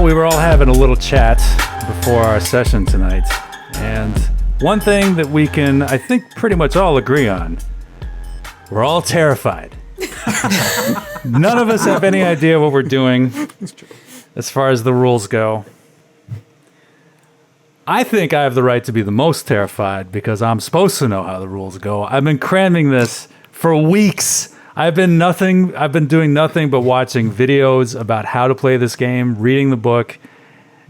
we were all having a little chat before our session tonight, and one thing that we can, I think, pretty much all agree on, we're all terrified. None of us have any idea what we're doing as far as the rules go. I think I have the right to be the most terrified because I'm supposed to know how the rules go. I've been cramming this for weeks. I've been doing nothing but watching videos about how to play this game, reading the book,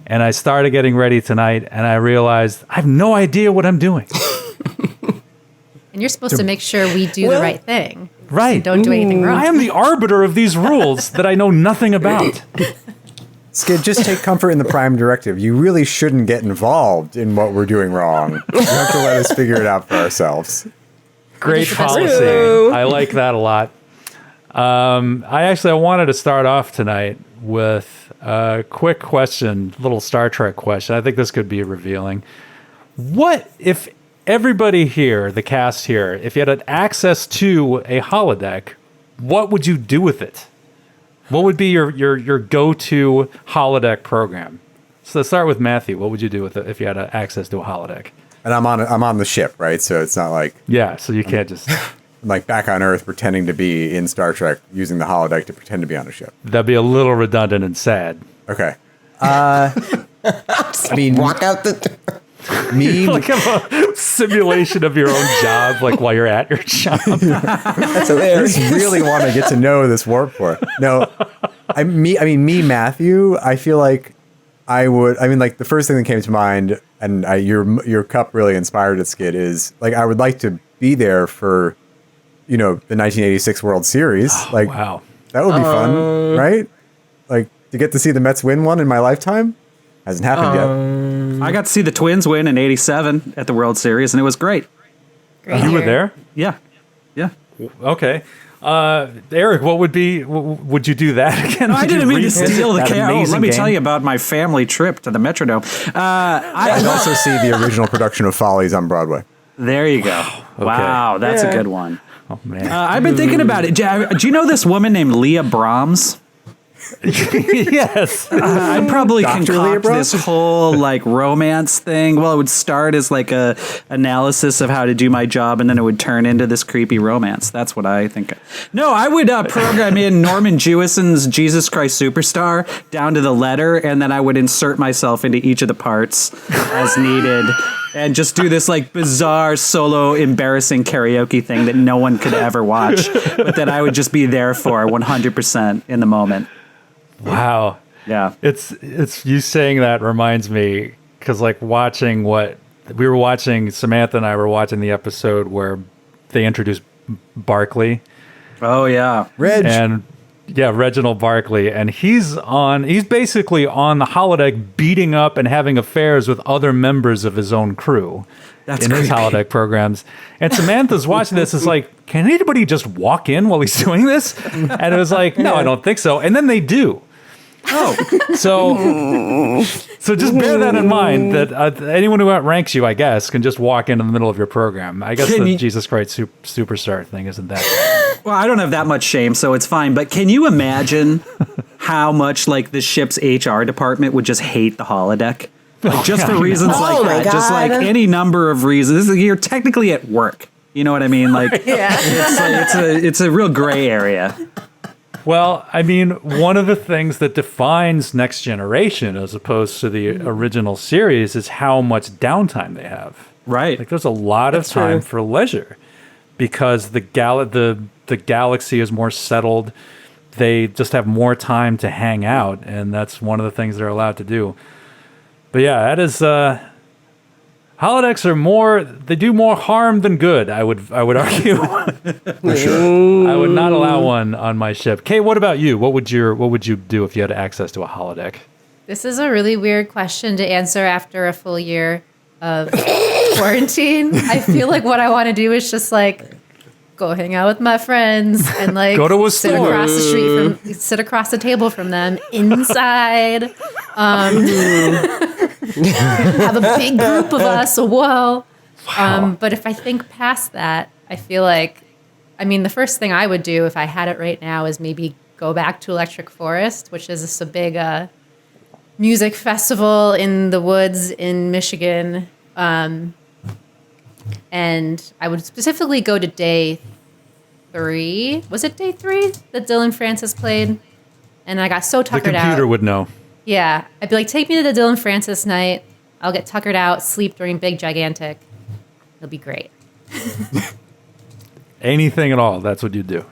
and I started getting ready tonight, and I realized I have no idea what I'm doing. And you're supposed to make sure we do the right thing. Right. And don't do anything wrong. I am the arbiter of these rules that I know nothing about. Skid, just take comfort in the Prime Directive. You really shouldn't get involved in what we're doing wrong. You have to let us figure it out for ourselves. Great policy. I like that a lot. I wanted to start off tonight with a quick question, little Star Trek question. I think this could be revealing. What if everybody here, the cast here, if you had access to a holodeck, what would you do with it? What would be your go-to holodeck program? So let's start with Matthew. What would you do with it if you had access to a holodeck? And I'm on the ship, right? So it's not like so you can't just like back on Earth pretending to be in Star Trek using the holodeck to pretend to be on a ship. That'd be a little redundant and sad. Okay. I mean, walk out the. Me, like a simulation of your own job, like while you're at your job. That's I hilarious. just really want to get to know this warp core. No, me, Matthew. I feel like I would. I mean, like the first thing that came to mind, and your cup really inspired it, Skid. Is like I would like to be there for, the 1986 World Series. Like, wow, that would be fun, right? Like to get to see the Mets win one in my lifetime. Hasn't happened yet. I got to see the Twins win in '87 at the World Series, and it was great. You were there? Yeah. Okay. Eric, would you do that again? I didn't mean to steal the camera. Let me game? tell you about my family trip to the Metrodome. I'd also see the original production of Follies on Broadway. There you go. Wow, that's a good one. Oh, man. I've been thinking about it. Do you know this woman named Leah Brahms? Yes. I'd probably Dr. Leah concoct Brahms? this whole romance thing. Well, it would start as like a analysis of how to do my job, and then it would turn into this creepy romance. That's what I think. No, I would program in Norman Jewison's Jesus Christ Superstar down to the letter, and then I would insert myself into each of the parts as needed. And just do this bizarre solo embarrassing karaoke thing that no one could ever watch, but that I would just be there for 100% in the moment. Wow. Yeah. It's you saying that reminds me because watching what we were watching, Samantha and I were watching the episode where they introduced Barkley. Oh yeah. Reginald Barkley, and he's basically on the holodeck beating up and having affairs with other members of his own crew. That's in his holodeck programs. And Samantha's watching this, is like, can anybody just walk in while he's doing this? And it was like, no, I don't think so. And then they do. Oh, so just bear that in mind, that anyone who outranks you, I guess, can just walk in the middle of your program. I guess the Jesus Christ Superstar thing isn't that. Well, I don't have that much shame, so it's fine. But can you imagine how much the ship's HR department would just hate the holodeck? Just for reasons like that. God. Just any number of reasons. You're technically at work. You know what I mean? It's a real gray area. Well, I mean, one of the things that defines Next Generation as opposed to the original series is how much downtime they have. Right. There's a lot of time for leisure because the galaxy is more settled. They just have more time to hang out, and that's one of the things they're allowed to do. But yeah, that is holodecks they do more harm than good, I would argue. For sure. I would not allow one on my ship. Kay, what about you? What would you do if you had access to a holodeck? This is a really weird question to answer after a full year of quarantine. I feel like what I want to do is just go hang out with my friends and go to a sit store. sit across the table from them inside. Have a big group of us. Whoa. Wow. But if I think past that, I feel the first thing I would do if I had it right now is maybe go back to Electric Forest, which is just a big music festival in the woods in Michigan. And I would specifically go to day 3. Was it day 3 that Dylan Francis played? And I got so The tuckered out. computer would know. Yeah. I'd be like, take me to the Dylan Francis night. I'll get tuckered out, sleep during Big Gigantic. It'll be great. Anything at all. That's what you do.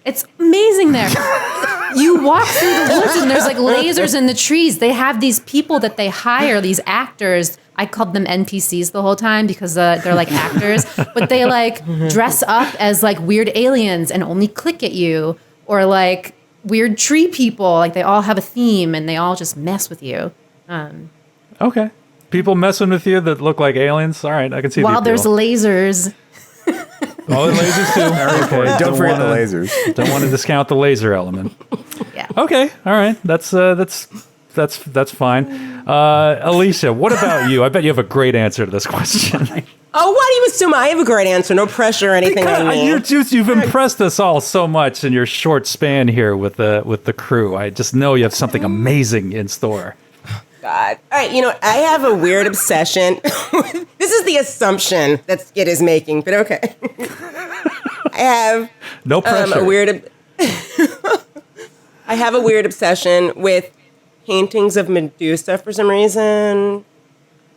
It's amazing there. You walk through the woods and there's like lasers in the trees. They have these people that they hire, these actors. I called them NPCs the whole time because they're like actors, but they like dress up as like weird aliens and only click at you, or like weird tree people. Like they all have a theme and they all just mess with you. Okay. People messing with you that look like aliens. All right, I can see While the there's appeal. lasers. Oh, the lasers too. Okay. Don't forget the lasers. Don't want to discount the laser element. Yeah. Okay, all right. That's fine. Alicia, what about you? I bet you have a great answer to this question. Oh, why do you assume I have a great answer? No pressure or anything on me. You've impressed us all so much in your short span here with the crew. I just know you have something amazing in store. God. All right, I have a weird obsession. This is the assumption that Skid is making, but okay. I have No pressure. I have a weird obsession with paintings of Medusa for some reason.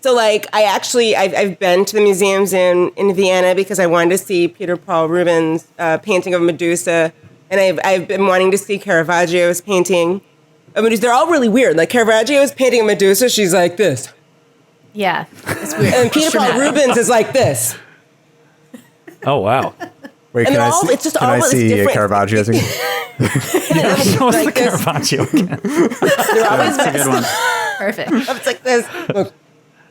So, like, I've been to the museums in Vienna because I wanted to see Peter Paul Rubens' painting of Medusa, and I've been wanting to see Caravaggio's painting of Medusa. They're all really weird. Like, Caravaggio's painting of Medusa, she's like this. Yeah. It's weird. And Peter Paul Rubens is like this. Oh, wow. Wait, And can they're I all- see, it's just can all I this see different- Caravaggio? Show us Like the this. Caravaggio again. They're always That's a good one. Perfect. It's like this. Look.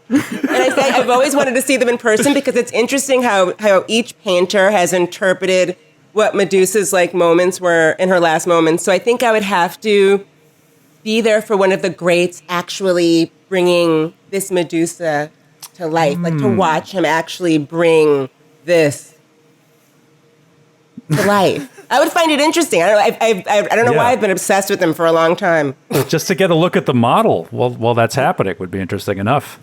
And I say I've always wanted to see them in person because it's interesting how each painter has interpreted what Medusa's like moments were in her last moments. So I think I would have to be there for one of the greats actually bringing this Medusa to life, like to watch him actually bring this to life. I would find it interesting. I don't know Yeah. why I've been obsessed with him for a long time. Just to get a look at the model while that's happening would be interesting enough.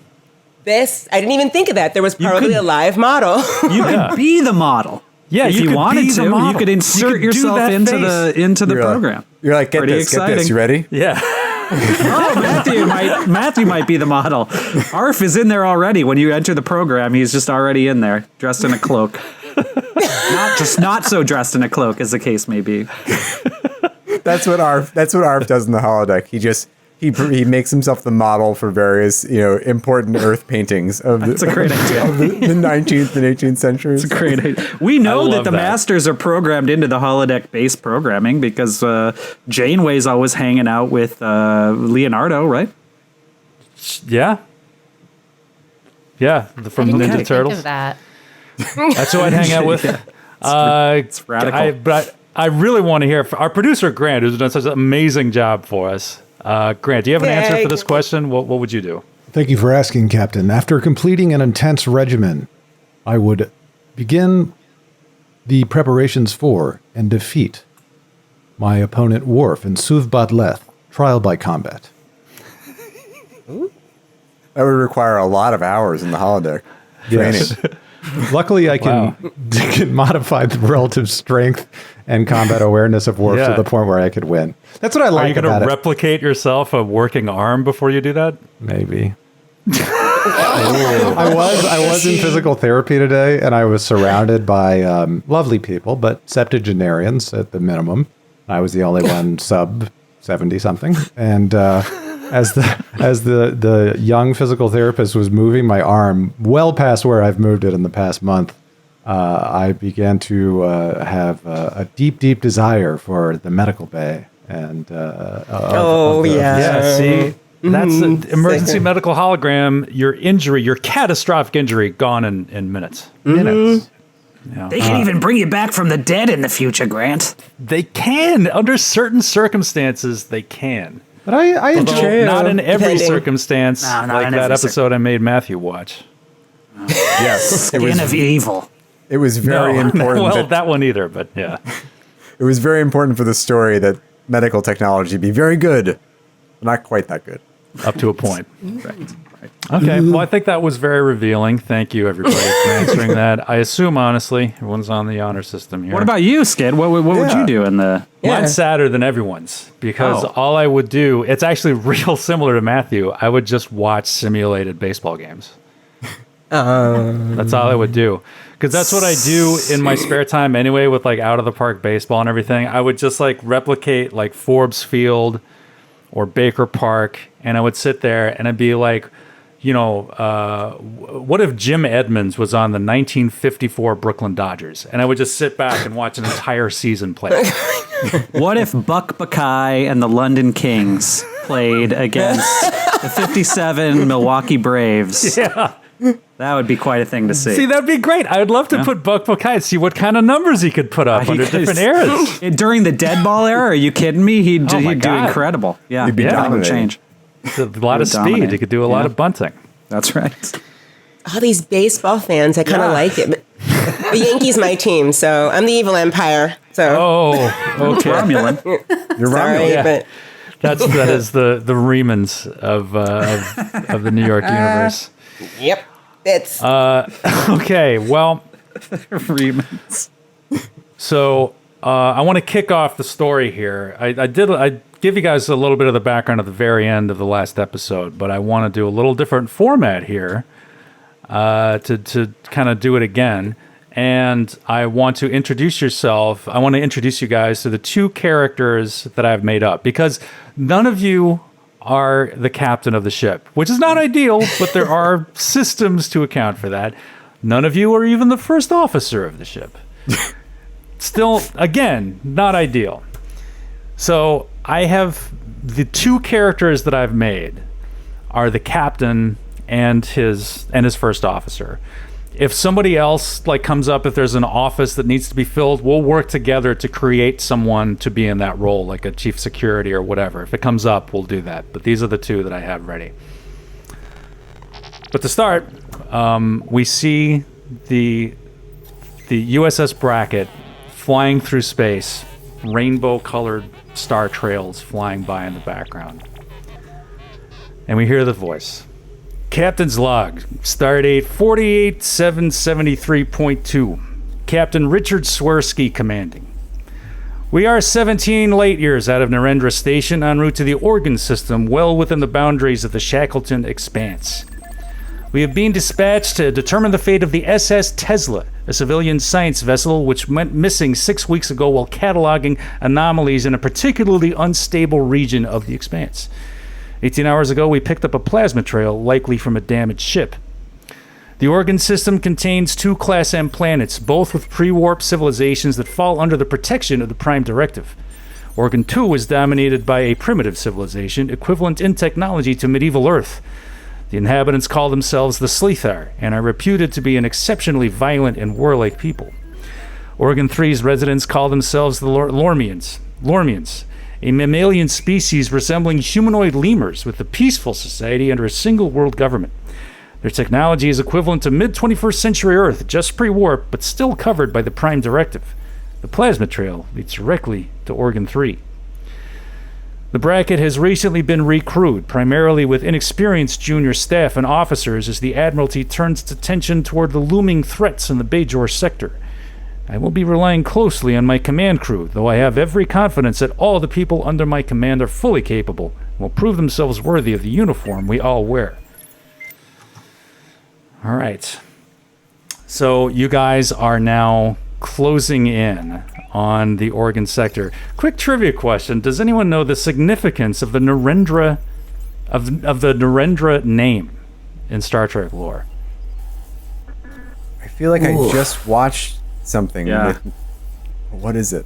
I didn't even think of that. There was probably a live model. You could be the model. Yeah, if you you could wanted be the to, model. you could You insert could do yourself that into face. the You're program. You're like, get Pretty this, get this. exciting. You ready? Yeah. Oh, Matthew might be the model. Arf is in there already. When you enter the program, he's just already in there, dressed in a cloak. Not so dressed in a cloak, as the case may be. That's what Arf does in the holodeck. He makes himself the model for various important Earth paintings of That's a great idea. the 19th and 18th centuries. Great idea. We know I that love the that. masters are programmed into the holodeck-based programming because Janeway's always hanging out with Leonardo, right? Yeah. Yeah, from I didn't Ninja even Turtles. think of that. That's who I'd hang out with. It's radical. But I really want to hear from our producer, Grant, who's done such an amazing job for us. Grant, do you have an answer for this question? What would you do? Thank you for asking, Captain. After completing an intense regimen, I would begin the preparations for and defeat my opponent Worf in Suvbat Leth, trial by combat. That would require a lot of hours in the holodeck training. Yes. Luckily, I can modify the relative strength and combat awareness of Worf Yeah. to the point where I could win. That's what I Are you like going about to it. replicate yourself a working arm before you do that? Maybe. I was in physical therapy today, and I was surrounded by lovely people, but septuagenarians at the minimum. I was the only one sub 70 something, and as the young physical therapist was moving my arm well past where I've moved it in the past month, I began to have a deep desire for the medical bay and Yeah, see, that's an emergency medical hologram. Your injury, your catastrophic injury, gone in minutes. minutes. Yeah. They can even bring you back from the dead in the future, Grant. They can, under certain circumstances, they can. But I enjoy Although not in every Depending. circumstance, No, not like in that every episode I made Matthew watch. Yes, it Skin of evil. was very No, important. well, that one either, but yeah. It was very important for the story that medical technology be very good, but not quite that good. up to a point. Right. Okay, well, I think that was very revealing. Thank you, everybody, for answering that. I assume, honestly, everyone's on the honor system here. What about you, Skid? What would you do in the... Mine's sadder than everyone's because all I would do, it's actually real similar to Matthew. I would just watch simulated baseball games. That's all I would do. Because that's what I do in my spare time anyway with like out of the park baseball and everything. I would just like replicate like Forbes Field or Baker Park, and I would sit there and I'd be like, you know, what if Jim Edmonds was on the 1954 Brooklyn Dodgers? And I would just sit back and watch an entire season play. What if Buck Buckeye and the London Kings played against the 57 Milwaukee Braves? Yeah. That would be quite a thing to see. See, that'd be great. I would love to put Buck Buckeye and see what kind of numbers he could put up under different eras. During the dead ball era, are you kidding me? He'd do incredible. Yeah, He'd be would change. A lot of speed. He could do a lot of bunting. That's right. All these baseball fans, I kind of like it. But the Yankees, my team, so I'm the evil empire. So Okay. Romulan. You're sorry, right. but that is the Remans of the New York universe. yep, it's Okay, well, Remans. so I want to kick off the story here. I give you guys a little bit of the background at the very end of the last episode, but I want to do a little different format here to kind of do it again. And I want to introduce yourself. I want to introduce you guys to the two characters that I've made up, because none of you are the captain of the ship, which is not ideal, but there are systems to account for that. None of you are even the first officer of the ship. Still, again, not ideal. So I have the two characters that I've made are the captain and his first officer. If somebody else like comes up, if there's an office that needs to be filled, we'll work together to create someone to be in that role, like a chief security or whatever. If it comes up, we'll do that. But these are the two that I have ready. But to start, we see the USS Brackett flying through space, rainbow-colored star trails flying by in the background. And we hear the voice. Captain's log, stardate 48773.2. Captain Richard Swirsky commanding. We are 17 light years out of Narendra Station en route to the Orgun system, well within the boundaries of the Shackleton Expanse. We have been dispatched to determine the fate of the SS Tesla, a civilian science vessel which went missing 6 weeks ago while cataloging anomalies in a particularly unstable region of the Expanse. 18 hours ago, we picked up a plasma trail, likely from a damaged ship. The Orgun system contains 2 Class M planets, both with pre-warp civilizations that fall under the protection of the Prime Directive. Orgun II is dominated by a primitive civilization, equivalent in technology to medieval Earth. The inhabitants call themselves the Slethar, and are reputed to be an exceptionally violent and warlike people. Orgun III's residents call themselves the Lormians, a mammalian species resembling humanoid lemurs with a peaceful society under a single world government. Their technology is equivalent to mid-21st century Earth, just pre-warp, but still covered by the Prime Directive. The plasma trail leads directly to Orgun III. The Brackett has recently been recrewed, primarily with inexperienced junior staff and officers, as the Admiralty turns its attention toward the looming threats in the Bajor sector. I will be relying closely on my command crew, though I have every confidence that all the people under my command are fully capable and will prove themselves worthy of the uniform we all wear. All right. So you guys are now closing in on the Orgun sector. Quick trivia question. Does anyone know the significance of the Narendra of the Narendra name in Star Trek lore? I feel like I just watched something. Yeah. What is it?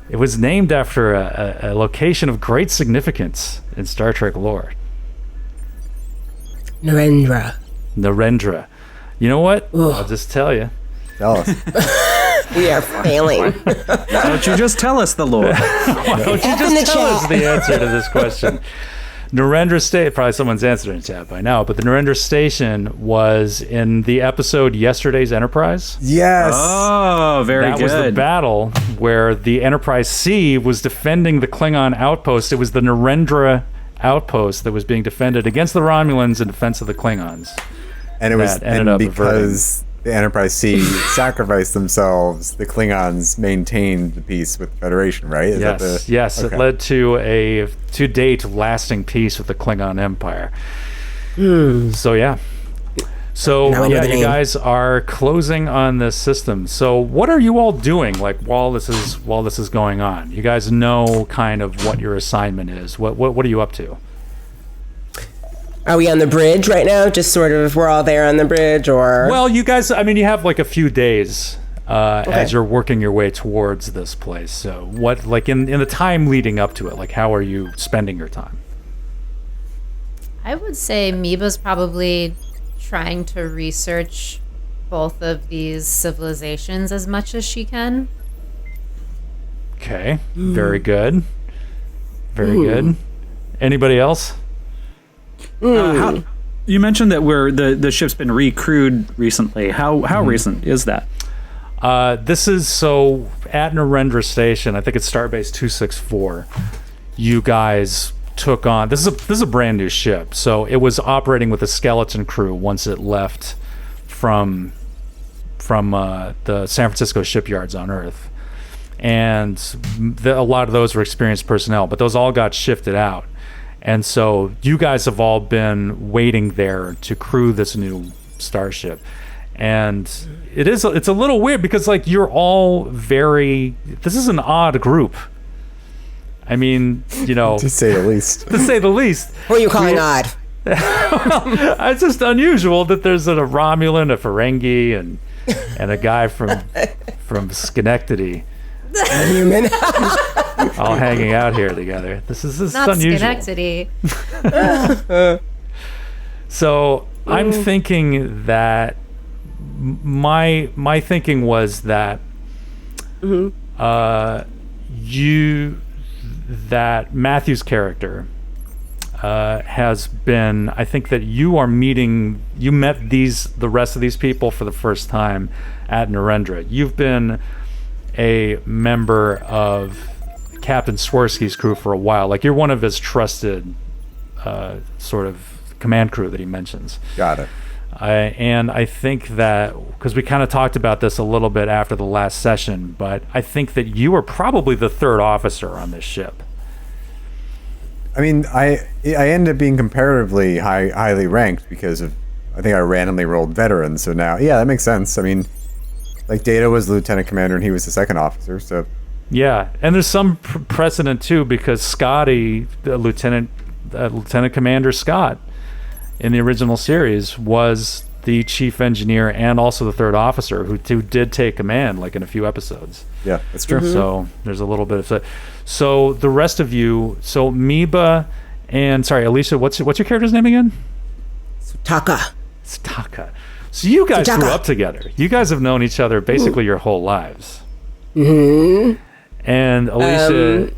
It was named after a location of great significance in Star Trek lore. Narendra. Narendra. You know what? I'll just tell you. Tell us. We are failing. Why don't you just tell us the lore? Why don't you just tell us the answer to this question? Narendra Station, probably someone's answered in chat by now, but the Narendra Station was in the episode Yesterday's Enterprise. Yes. Oh, very good. That was the battle where the Enterprise C was defending the Klingon outpost. It was the Narendra outpost that was being defended against the Romulans in defense of the Klingons. And it was That ended up because the Enterprise C sacrificed themselves, the Klingons maintained the peace with the Federation, right? Yes. Okay. It led to a to-date lasting peace with the Klingon Empire. So yeah. So Now I know the you name. guys are closing on this system. So what are you all doing while this is going on? You guys know kind of what your assignment is. What are you up to? Are we on the bridge right now? Just sort of, we're all there on the bridge, or? Well, you guys, I mean, you have like a few days as you're working your way towards this place. So what, like in the time leading up to it, like how are you spending your time? I would say Meba's probably trying to research both of these civilizations as much as she can. Okay, very good. Very good. Anybody else? You mentioned that the ship's been recrewed recently. How recent is that? This is so at Narendra Station. I think it's Starbase 264. You guys took on. This is a brand new ship. So it was operating with a skeleton crew once it left from the San Francisco shipyards on Earth, and a lot of those were experienced personnel. But those all got shifted out. And so you guys have all been waiting there to crew this new starship. And it's a little weird because like you're all this is an odd group. I mean, To say the least. to say the least. Who are you calling odd? It's just unusual that there's a Romulan, a Ferengi, and a guy from Schenectady. Human. All hanging out here together. This is Not unusual. Schenectady. So I'm thinking that my thinking was that that Matthew's character has been. I think that you met the rest of these people for the first time at Narendra. You've been a member of Captain Swirsky's crew for a while. Like you're one of his trusted sort of command crew that he mentions. Got it. And I think that because we kind of talked about this a little bit after the last session, but I think that you are probably the third officer on this ship. I mean, I ended up being comparatively highly ranked because of, I think I randomly rolled veteran. So now, yeah, that makes sense. I mean, like Data was the lieutenant commander and he was the second officer. So Yeah, and there's some precedent too because Scotty, the Lieutenant Commander Scott, in the original series was the chief engineer and also the third officer who did take command like in a few episodes. yeah, that's true. So there's a little bit of that. So the rest of you, so Meba and sorry, Alicia, what's your character's name again? Taka. It's Taka. So you guys grew up together. You guys have known each other basically your whole lives. Mm-hmm. And Alicia,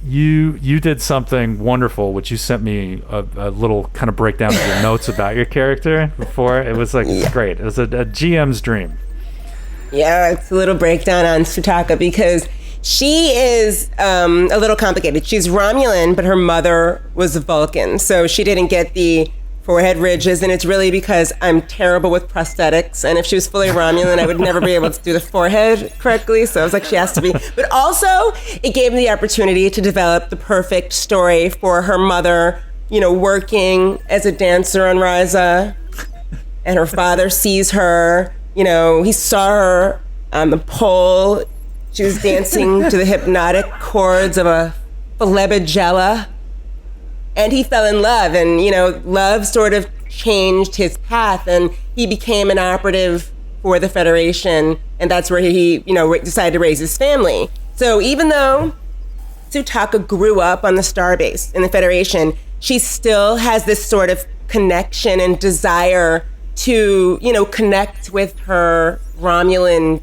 you did something wonderful, which you sent me a little kind of breakdown of your notes about your character before. It was like it's great. It was a GM's dream. Yeah, it's a little breakdown on Sutaka because she is a little complicated. She's Romulan, but her mother was a Vulcan, so she didn't get the forehead ridges, and it's really because I'm terrible with prosthetics, and if she was fully Romulan, I would never be able to do the forehead correctly, so I was like, she has to be. But also, it gave me the opportunity to develop the perfect story for her mother, working as a dancer on Ryza, and her father sees her, he saw her on the pole. She was dancing to the hypnotic chords of a Falebagella. And he fell in love, and love sort of changed his path, and he became an operative for the Federation, and that's where he decided to raise his family. So even though Sutaka grew up on the Starbase in the Federation, she still has this sort of connection and desire to connect with her Romulan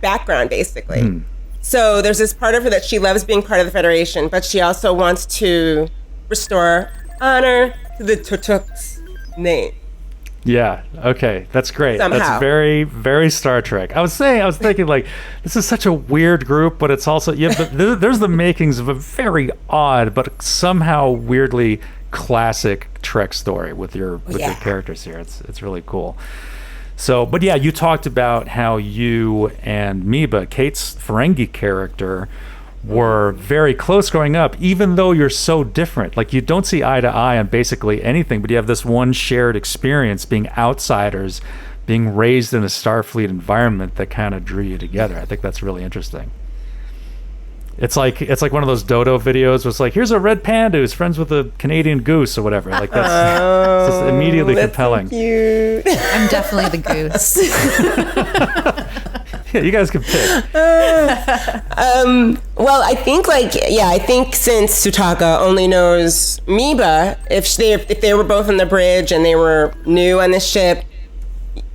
background, basically. So there's this part of her that she loves being part of the Federation, but she also wants to restore honor to the Tutuk's name. Yeah. Okay. That's great. Somehow. That's very, very Star Trek. I was thinking like, this is such a weird group, but it's also, but there's the makings of a very odd, but somehow weirdly classic Trek story with your characters here. It's really cool. So, but yeah, you talked about how you and Miba, Kate's Ferengi character, were very close growing up, even though you're so different. Like, you don't see eye to eye on basically anything, but you have this one shared experience being outsiders, being raised in a Starfleet environment that kind of drew you together. I think that's really interesting. It's like one of those Dodo videos where it's like, here's a red panda who's friends with a Canadian goose or whatever. Like, that's just immediately compelling. So cute. I'm definitely the goose. Yeah, you guys can pick. Well, I think since Sutaka only knows Miba, if they were both on the bridge and they were new on the ship,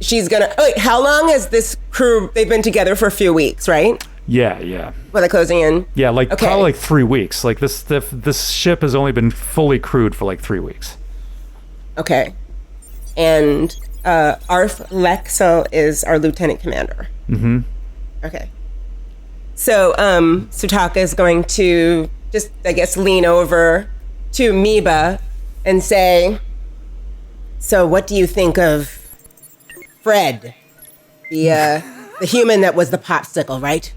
she's gonna. Oh, wait, how long has this crew? They've been together for a few weeks, right? Yeah. Well, they're closing in. Yeah, probably like 3 weeks. Like this ship has only been fully crewed for like 3 weeks. Okay. And Arf Lexel is our lieutenant commander. Mm-hmm. Okay. So Sutaka is going to just, I guess, lean over to Miba and say, so what do you think of Fred? The human that was the popsicle, right?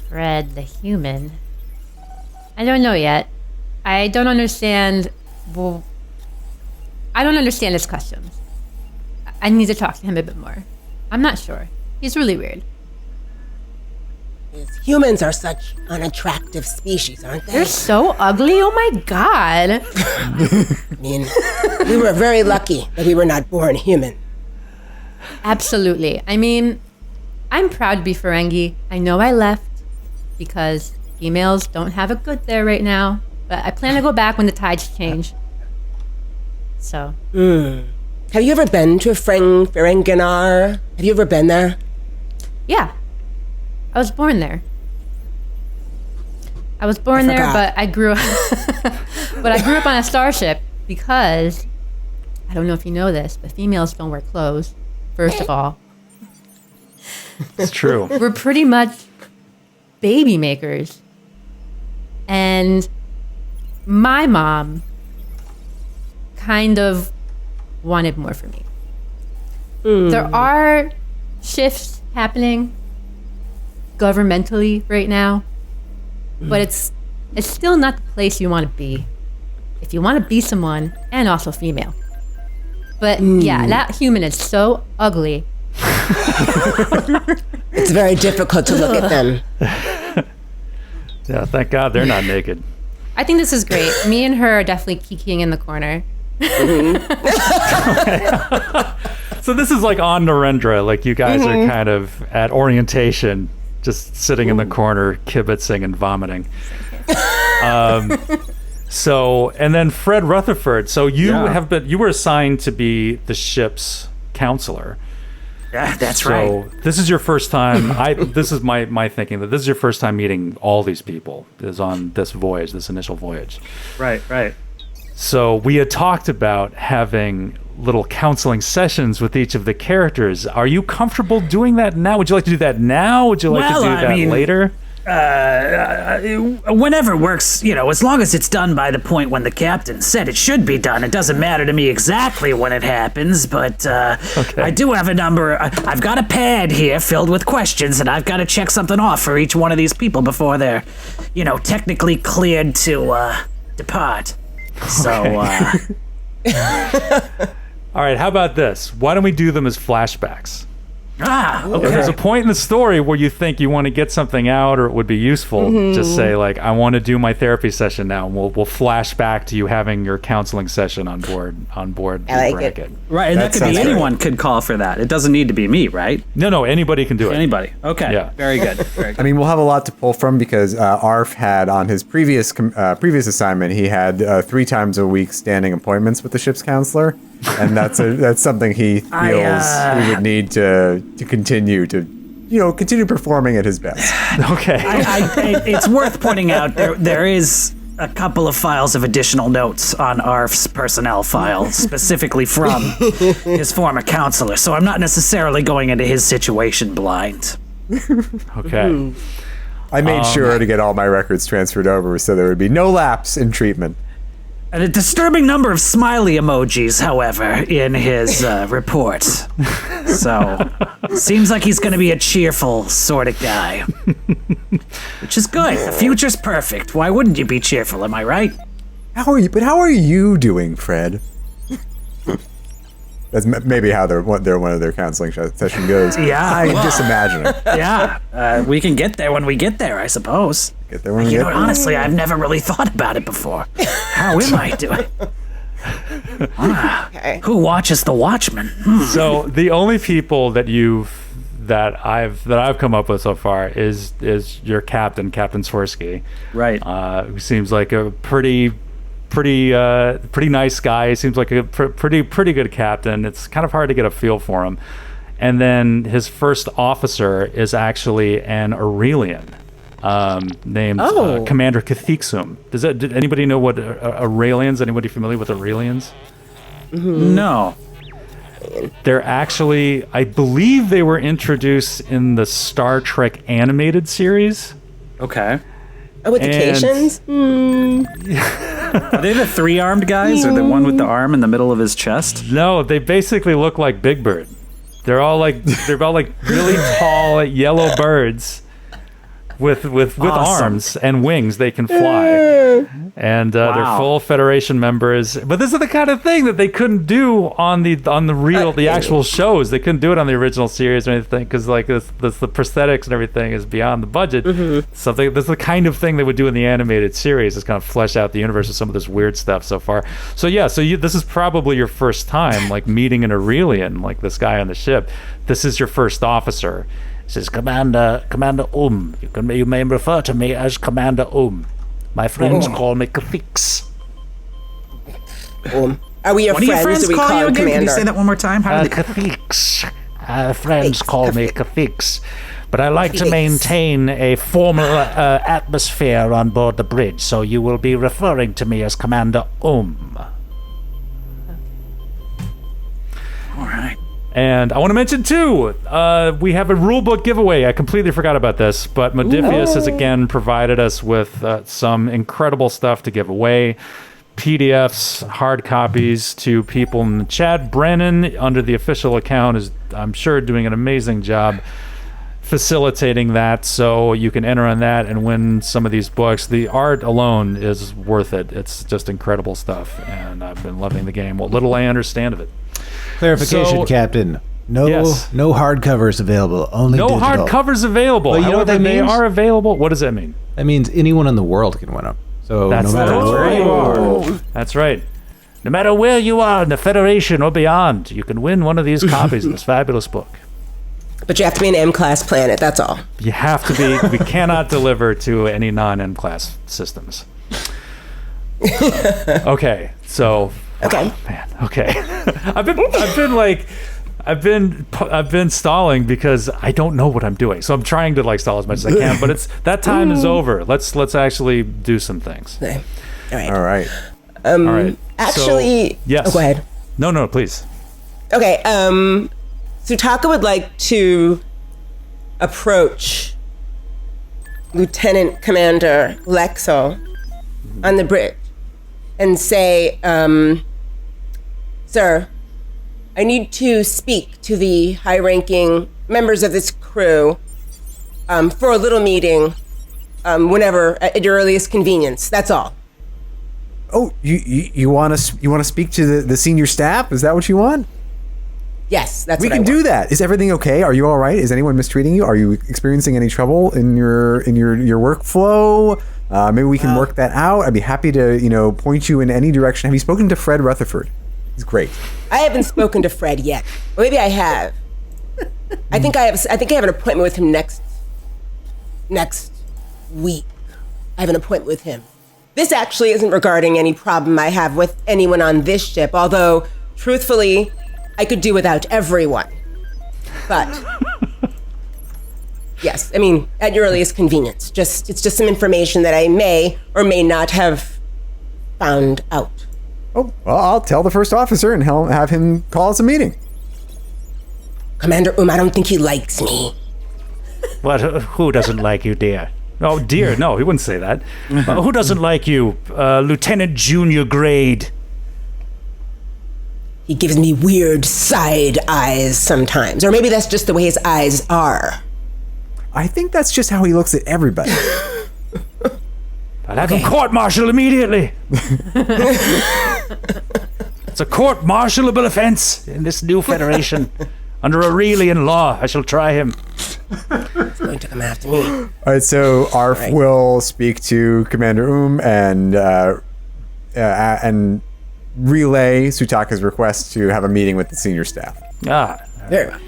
Fred, the human. I don't know yet. I don't understand. Well, I don't understand his customs. I need to talk to him a bit more. I'm not sure. He's really weird. Humans are such unattractive species, aren't they? They're so ugly. Oh my god. I mean, we were very lucky that we were not born human. Absolutely. I mean, I'm proud to be Ferengi. I know I left because females don't have it good there right now, but I plan to go back when the tides change. So. Have you ever been to Ferenginar? Have you ever been there? Yeah. I was born there. But I grew up on a starship because, I don't know if you know this, but females don't wear clothes, first of all. It's true. We're pretty much baby makers. And my mom kind of wanted more for me. There are shifts happening governmentally right now, but it's still not the place you want to be if you want to be someone, and also female. But yeah, that human is so ugly. It's very difficult to look at them. Yeah, thank God they're not naked. I think this is great. Me and her are definitely kikiing in the corner. So this is like on Narendra, like you guys are kind of at orientation, just sitting in the corner, kibitzing and vomiting. So, and then Fred Rutherford. So you were assigned to be the ship's counselor. Yeah, that's right. So this is your first time. This is my thinking that this is your first time meeting all these people. Is on this voyage, this initial voyage. Right. So we had talked about having little counseling sessions with each of the characters. Are you comfortable doing that now? Would you like to do that now? Would you like to do that later? Whenever works, as long as it's done by the point when the captain said it should be done. It doesn't matter to me exactly when it happens, but I do have a number. I've got a pad here filled with questions, and I've got to check something off for each one of these people before they're, technically cleared to depart. So, all right, how about this? Why don't we do them as flashbacks? Okay. If there's a point in the story where you think you want to get something out or it would be useful, just say, like, I want to do my therapy session now, and we'll flash back to you having your counseling session on board I the like Brackett. it. Right, and that could be anyone could call for that. It doesn't need to be me, right? No, anybody can do it. Anybody. Okay. Yeah. Very good. Very good. I mean, we'll have a lot to pull from because Arf had on his previous assignment, he had 3 times a week standing appointments with the ship's counselor, and that's something he feels he would need to continue performing at his best. Okay. it's worth pointing out there is a couple of files of additional notes on Arf's personnel file, specifically from his former counselor, so I'm not necessarily going into his situation blind. Okay. I made sure to get all my records transferred over so there would be no lapse in treatment. And a disturbing number of smiley emojis, however, in his report. So, seems like he's going to be a cheerful sort of guy. Which is good. The future's perfect. Why wouldn't you be cheerful, am I right? How are you doing, Fred? That's maybe how one of their counseling session goes. Yeah, I'm well, just imagining. Yeah, we can get there when we get there, I suppose. Get there when we You get know, there. honestly, I've never really thought about it before. How am I doing? Who watches The Watchmen? So the only people that I've come up with so far is your captain, Captain Swirsky. Right. Who seems like a pretty nice guy. He seems like a pretty good captain. It's kind of hard to get a feel for him. And then his first officer is actually an Aurelian, named Commander Cathixum. Did anybody know what Aurelians? Anybody familiar with Aurelians? No. They're actually, I believe they were introduced in the Star Trek animated series. Okay. Oh, with the And- Cations? Are they the three-armed guys, or the one with the arm in the middle of his chest? No, they basically look like Big Bird. They're all like really tall yellow birds with Awesome. arms and wings. They can fly, and they're Wow. full Federation members. But this is the kind of thing that they couldn't do on the actual shows. They couldn't do it on the original series or anything because the prosthetics and everything is beyond the budget. Something that's the kind of thing they would do in the animated series is kind of flesh out the universe with some of this weird stuff so far. So yeah, this is probably your first time like meeting an Aurelian, like this guy on the ship. This is your first officer. Says Commander You may refer to me as Commander My friends call me Kafix. Are we your What do your friends? friends Do we call you again? Can Commander? you say that one more time? How do they... Kafix. Friends call me Kafix. But I like to maintain a formal atmosphere on board the bridge, so you will be referring to me as Commander All right. And I want to mention too, we have a rulebook giveaway. I completely forgot about this, but Modifius has again provided us with some incredible stuff to give away. PDFs, hard copies to people in the chat. Brennan, under the official account, is, I'm sure, doing an amazing job facilitating that, so you can enter on that and win some of these books. The art alone is worth it. It's just incredible stuff, and I've been loving the game. What little I understand of it. Clarification, So- Captain. No, Yes. no hardcovers available. Only No digital. hard covers available. Well, you know what However, that they means? are available. What does that mean? That means anyone in the world can win them. So That's no matter where right. you are, That's right. No matter where you are in the Federation or beyond, you can win one of these copies of this fabulous book. But you have to be an M-class planet, that's all. You have to be. We cannot deliver to any non-M class systems. Okay, so. Okay. Oh, man. Okay. I've been stalling because I don't know what I'm doing. So I'm trying to stall as much as I can. But that time is over. Let's actually do some things. Okay. All right. All right. All right. Actually, yes. Oh, go ahead. No, please. Okay. Sutaka would like to approach Lieutenant Commander Lexo on the bridge and say, Sir, I need to speak to the high-ranking members of this crew for a little meeting whenever, at your earliest convenience. That's all. Oh, you want to speak to the senior staff? Is that what you want? Yes, that's We what I can want. do that. Is everything okay? Are you all right? Is anyone mistreating you? Are you experiencing any trouble in your workflow? Maybe we can work that out. I'd be happy to point you in any direction. Have you spoken to Fred Rutherford? He's great. I haven't spoken to Fred yet. Or maybe I have. I think I have an appointment with him next week. I have an appointment with him. This actually isn't regarding any problem I have with anyone on this ship, although, truthfully, I could do without everyone. But Yes, I mean, at your earliest convenience. It's just some information that I may or may not have found out. Oh, well, I'll tell the first officer and he'll have him call us a meeting. Commander I don't think he likes me. What? Who doesn't like you, dear? Oh, dear, no, he wouldn't say that. Who doesn't like you, Lieutenant Junior Grade? He gives me weird side eyes sometimes. Or maybe that's just the way his eyes are. I think that's just how he looks at everybody. I'll have him court-martialed immediately. It's a court-martialable offense in this new federation. Under Aurelian law, I shall try him. He's going to come after me. All right, so Arf will speak to Commander and relay Sutaka's request to have a meeting with the senior staff. There.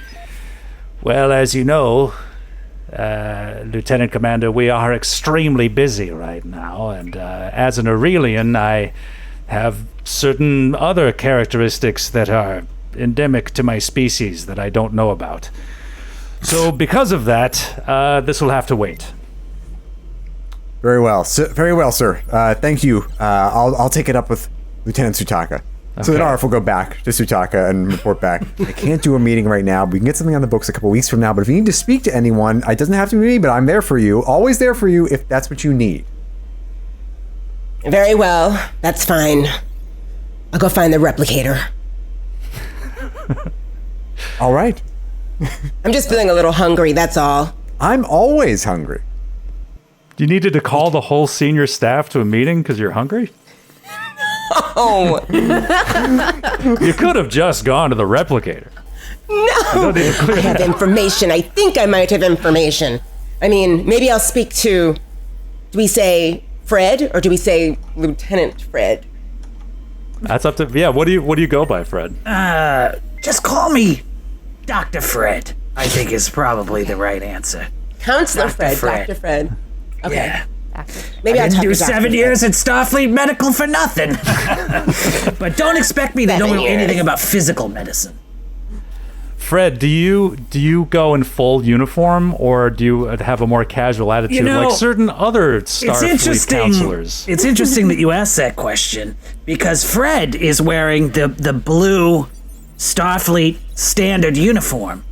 Well, as you know, Lieutenant Commander, we are extremely busy right now, and as an Aurelian, I have certain other characteristics that are endemic to my species that I don't know about. So because of that, this will have to wait. Very well, sir. Thank you. I'll take it up with Lieutenant Sutaka. So then Arf will go back to Sutaka and report back. I can't do a meeting right now. We can get something on the books a couple weeks from now, but if you need to speak to anyone, it doesn't have to be me, but I'm there for you. Always there for you if that's what you need. Very well. That's fine. I'll go find the replicator. All right. I'm just feeling a little hungry, that's all. I'm always hungry. You needed to call the whole senior staff to a meeting because you're hungry? Oh. You could have just gone to the replicator. No. I have information. I think I might have information. I mean, maybe I'll speak to, do we say Fred or do we say Lieutenant Fred? That's up to, what do you go by, Fred? Just call me Dr. Fred, I think is probably the right answer. Counselor Dr. Fred, Dr. Fred. Okay. Yeah. Maybe I I'll didn't talk do to Dr. 7 Fred. years at Starfleet Medical for nothing. But don't expect me to know 7 years. anything about physical medicine. Fred, do you go in full uniform or do you have a more casual attitude like certain other Starfleet counselors? It's interesting that you asked that question because Fred is wearing the blue Starfleet standard uniform,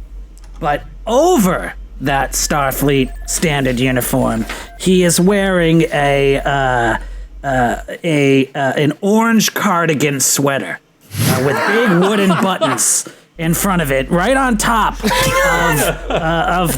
but over that Starfleet standard uniform, he is wearing an orange cardigan sweater with big wooden buttons in front of it, right on top of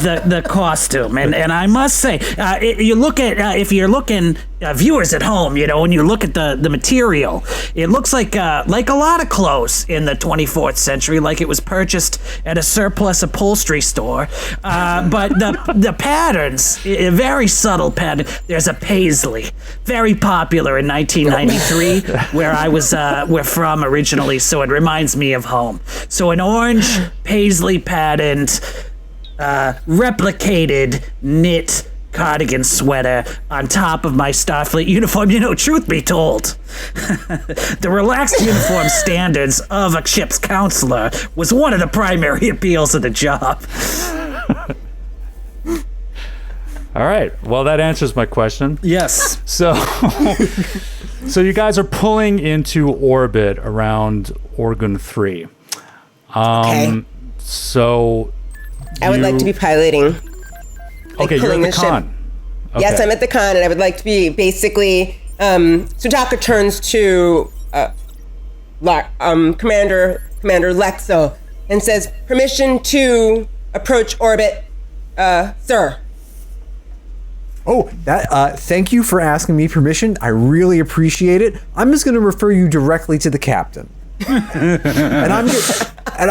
the costume. And I must say, you look at if you're looking, viewers at home, when you look at the material, it looks like a lot of clothes in the 24th century, like it was purchased at a surplus upholstery store. But the patterns, a very subtle pattern. There's a paisley, very popular in 1993, where we're from originally, so it reminds me of home. So an orange paisley patterned, replicated knit cardigan sweater on top of my Starfleet uniform. Truth be told, the relaxed uniform standards of a ship's counselor was one of the primary appeals of the job. All right. Well, that answers my question. Yes. So you guys are pulling into orbit around Orgun III. Okay. So I would like to be piloting. Okay, you're at the con. Okay. Yes, I'm at the con, and I would like to be basically. Sutaka turns to Commander Lexo and says, "Permission to approach orbit, sir." Oh, that. Thank you for asking me permission. I really appreciate it. I'm just going to refer you directly to the captain, and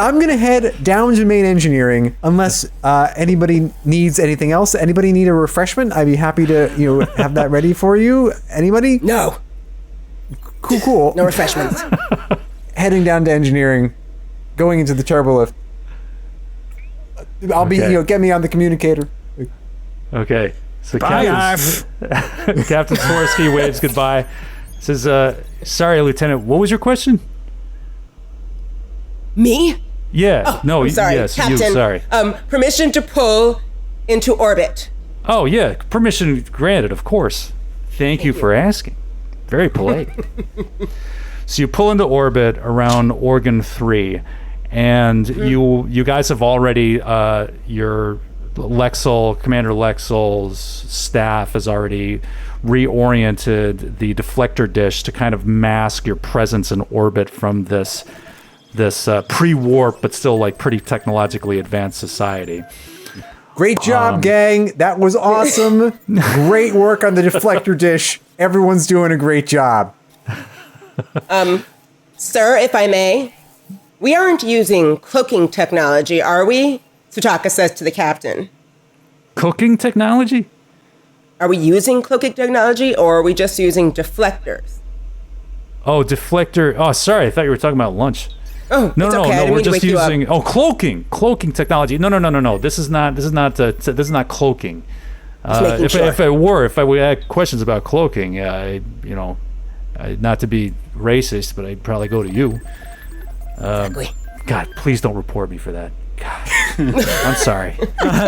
I'm going to head down to main engineering unless anybody needs anything else. Anybody need a refreshment? I'd be happy to have that ready for you. Anybody? No. Cool. No refreshments. Heading down to engineering, going into the turbo lift. I'll be get me on the communicator. Okay. So Bye, Captain Swirsky waves goodbye. Says, "Sorry, Lieutenant. What was your question?" Me? Yeah. I'm sorry, Yes. Captain. You. Sorry. Permission to pull into orbit. Oh, yeah. Permission granted, of course. Thank you for asking. Very polite. So you pull into orbit around Orgun III, and you guys have already, your Commander Lexel's staff has already reoriented the deflector dish to kind of mask your presence in orbit from this pre-warp but still like pretty technologically advanced society. Great job, gang. That was awesome. Great work on the deflector dish. Everyone's doing a great job. Sir, if I may, we aren't using cloaking technology, are we? Sutaka says to the captain. Cooking technology? Are we using cloaking technology, or are we just using deflectors? Oh, deflector. Oh, sorry. I thought you were talking about lunch. Oh, No, it's no, okay. I no. didn't We're mean to just wake you up. using cloaking technology. No. This is not cloaking. making sure. If I would have questions about cloaking, not to be racist, but I'd probably go to you. Exactly. God, please don't report me for that. God, I'm sorry.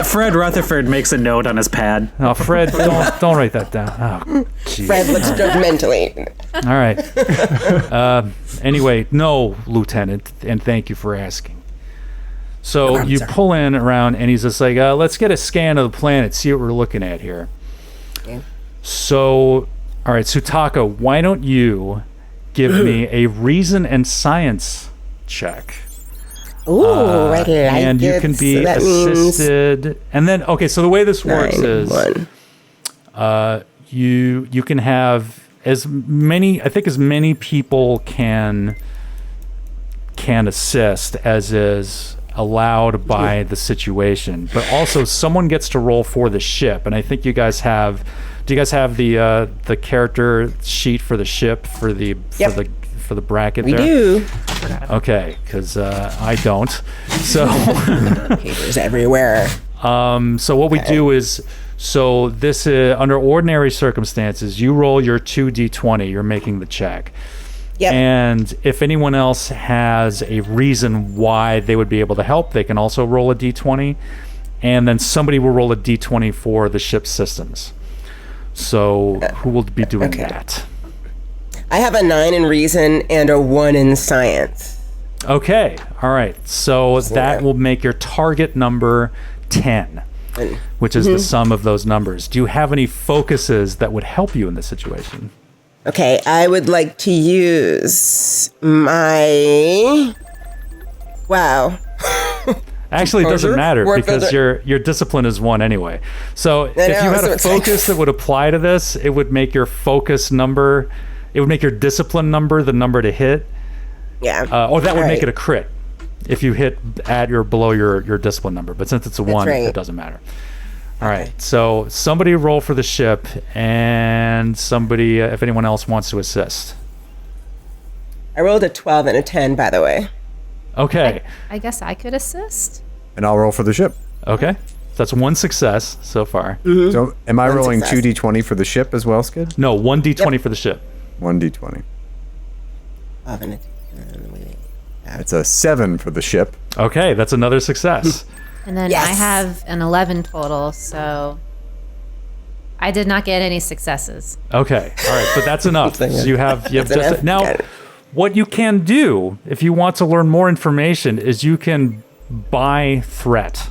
Fred Rutherford makes a note on his pad. No, Fred, don't write that down. Oh, geez. Fred looks judgmentally. All right. Anyway, no, Lieutenant, and thank you for asking. So you pull in around, and he's just like, let's get a scan of the planet, see what we're looking at here. Okay. So, all right, Sutaka, why don't you give me a reason and science check? Ooh, I like And you it. can be So that means assisted. And then, okay, so the way this works 9, is 1. you can have as many people can assist as is allowed by the situation, but also someone gets to roll for the ship. And I think you guys have. Do you guys have the character sheet for the ship for the bracket? We there? do. Okay, because I don't. So. Papers everywhere. So what we do is, so this under ordinary circumstances, you roll your 2d20. You're making the check. Yep. And if anyone else has a reason why they would be able to help, they can also roll a d20. And then somebody will roll a d20 for the ship's systems. So who will be doing that? I have a 9 in reason and a 1 in science. Okay. All right. So that will make your target number 10, which is the sum of those numbers. Do you have any focuses that would help you in this situation? Okay, I would like to use my... Wow. Actually, it doesn't Composure? matter Work because filter? your discipline is 1 anyway. So if know, you had so a it's like- focus that would apply to this, it would make your focus number, it would make your discipline number the number to hit. Yeah. Or that would All make right. it a crit if you hit at or below your discipline number. But since it's a 1, right. it doesn't matter. All right. So somebody roll for the ship, and somebody, if anyone else wants to assist. I rolled a 12 and a 10, by the way. Okay. I guess I could assist. And I'll roll for the ship. Okay. So that's 1 success so far. So am I One rolling success. 2d20 for the ship as well, Skid? No, 1d20 for the ship. 1d20. 12 and a 10. Wait. It's a 7 for the ship. Okay, that's another success. And then Yes. I have an 11 total, so I did not get any successes. Okay, all right, but that's enough. So you have That's just enough? now. Got it. What you can do if you want to learn more information is you can buy threat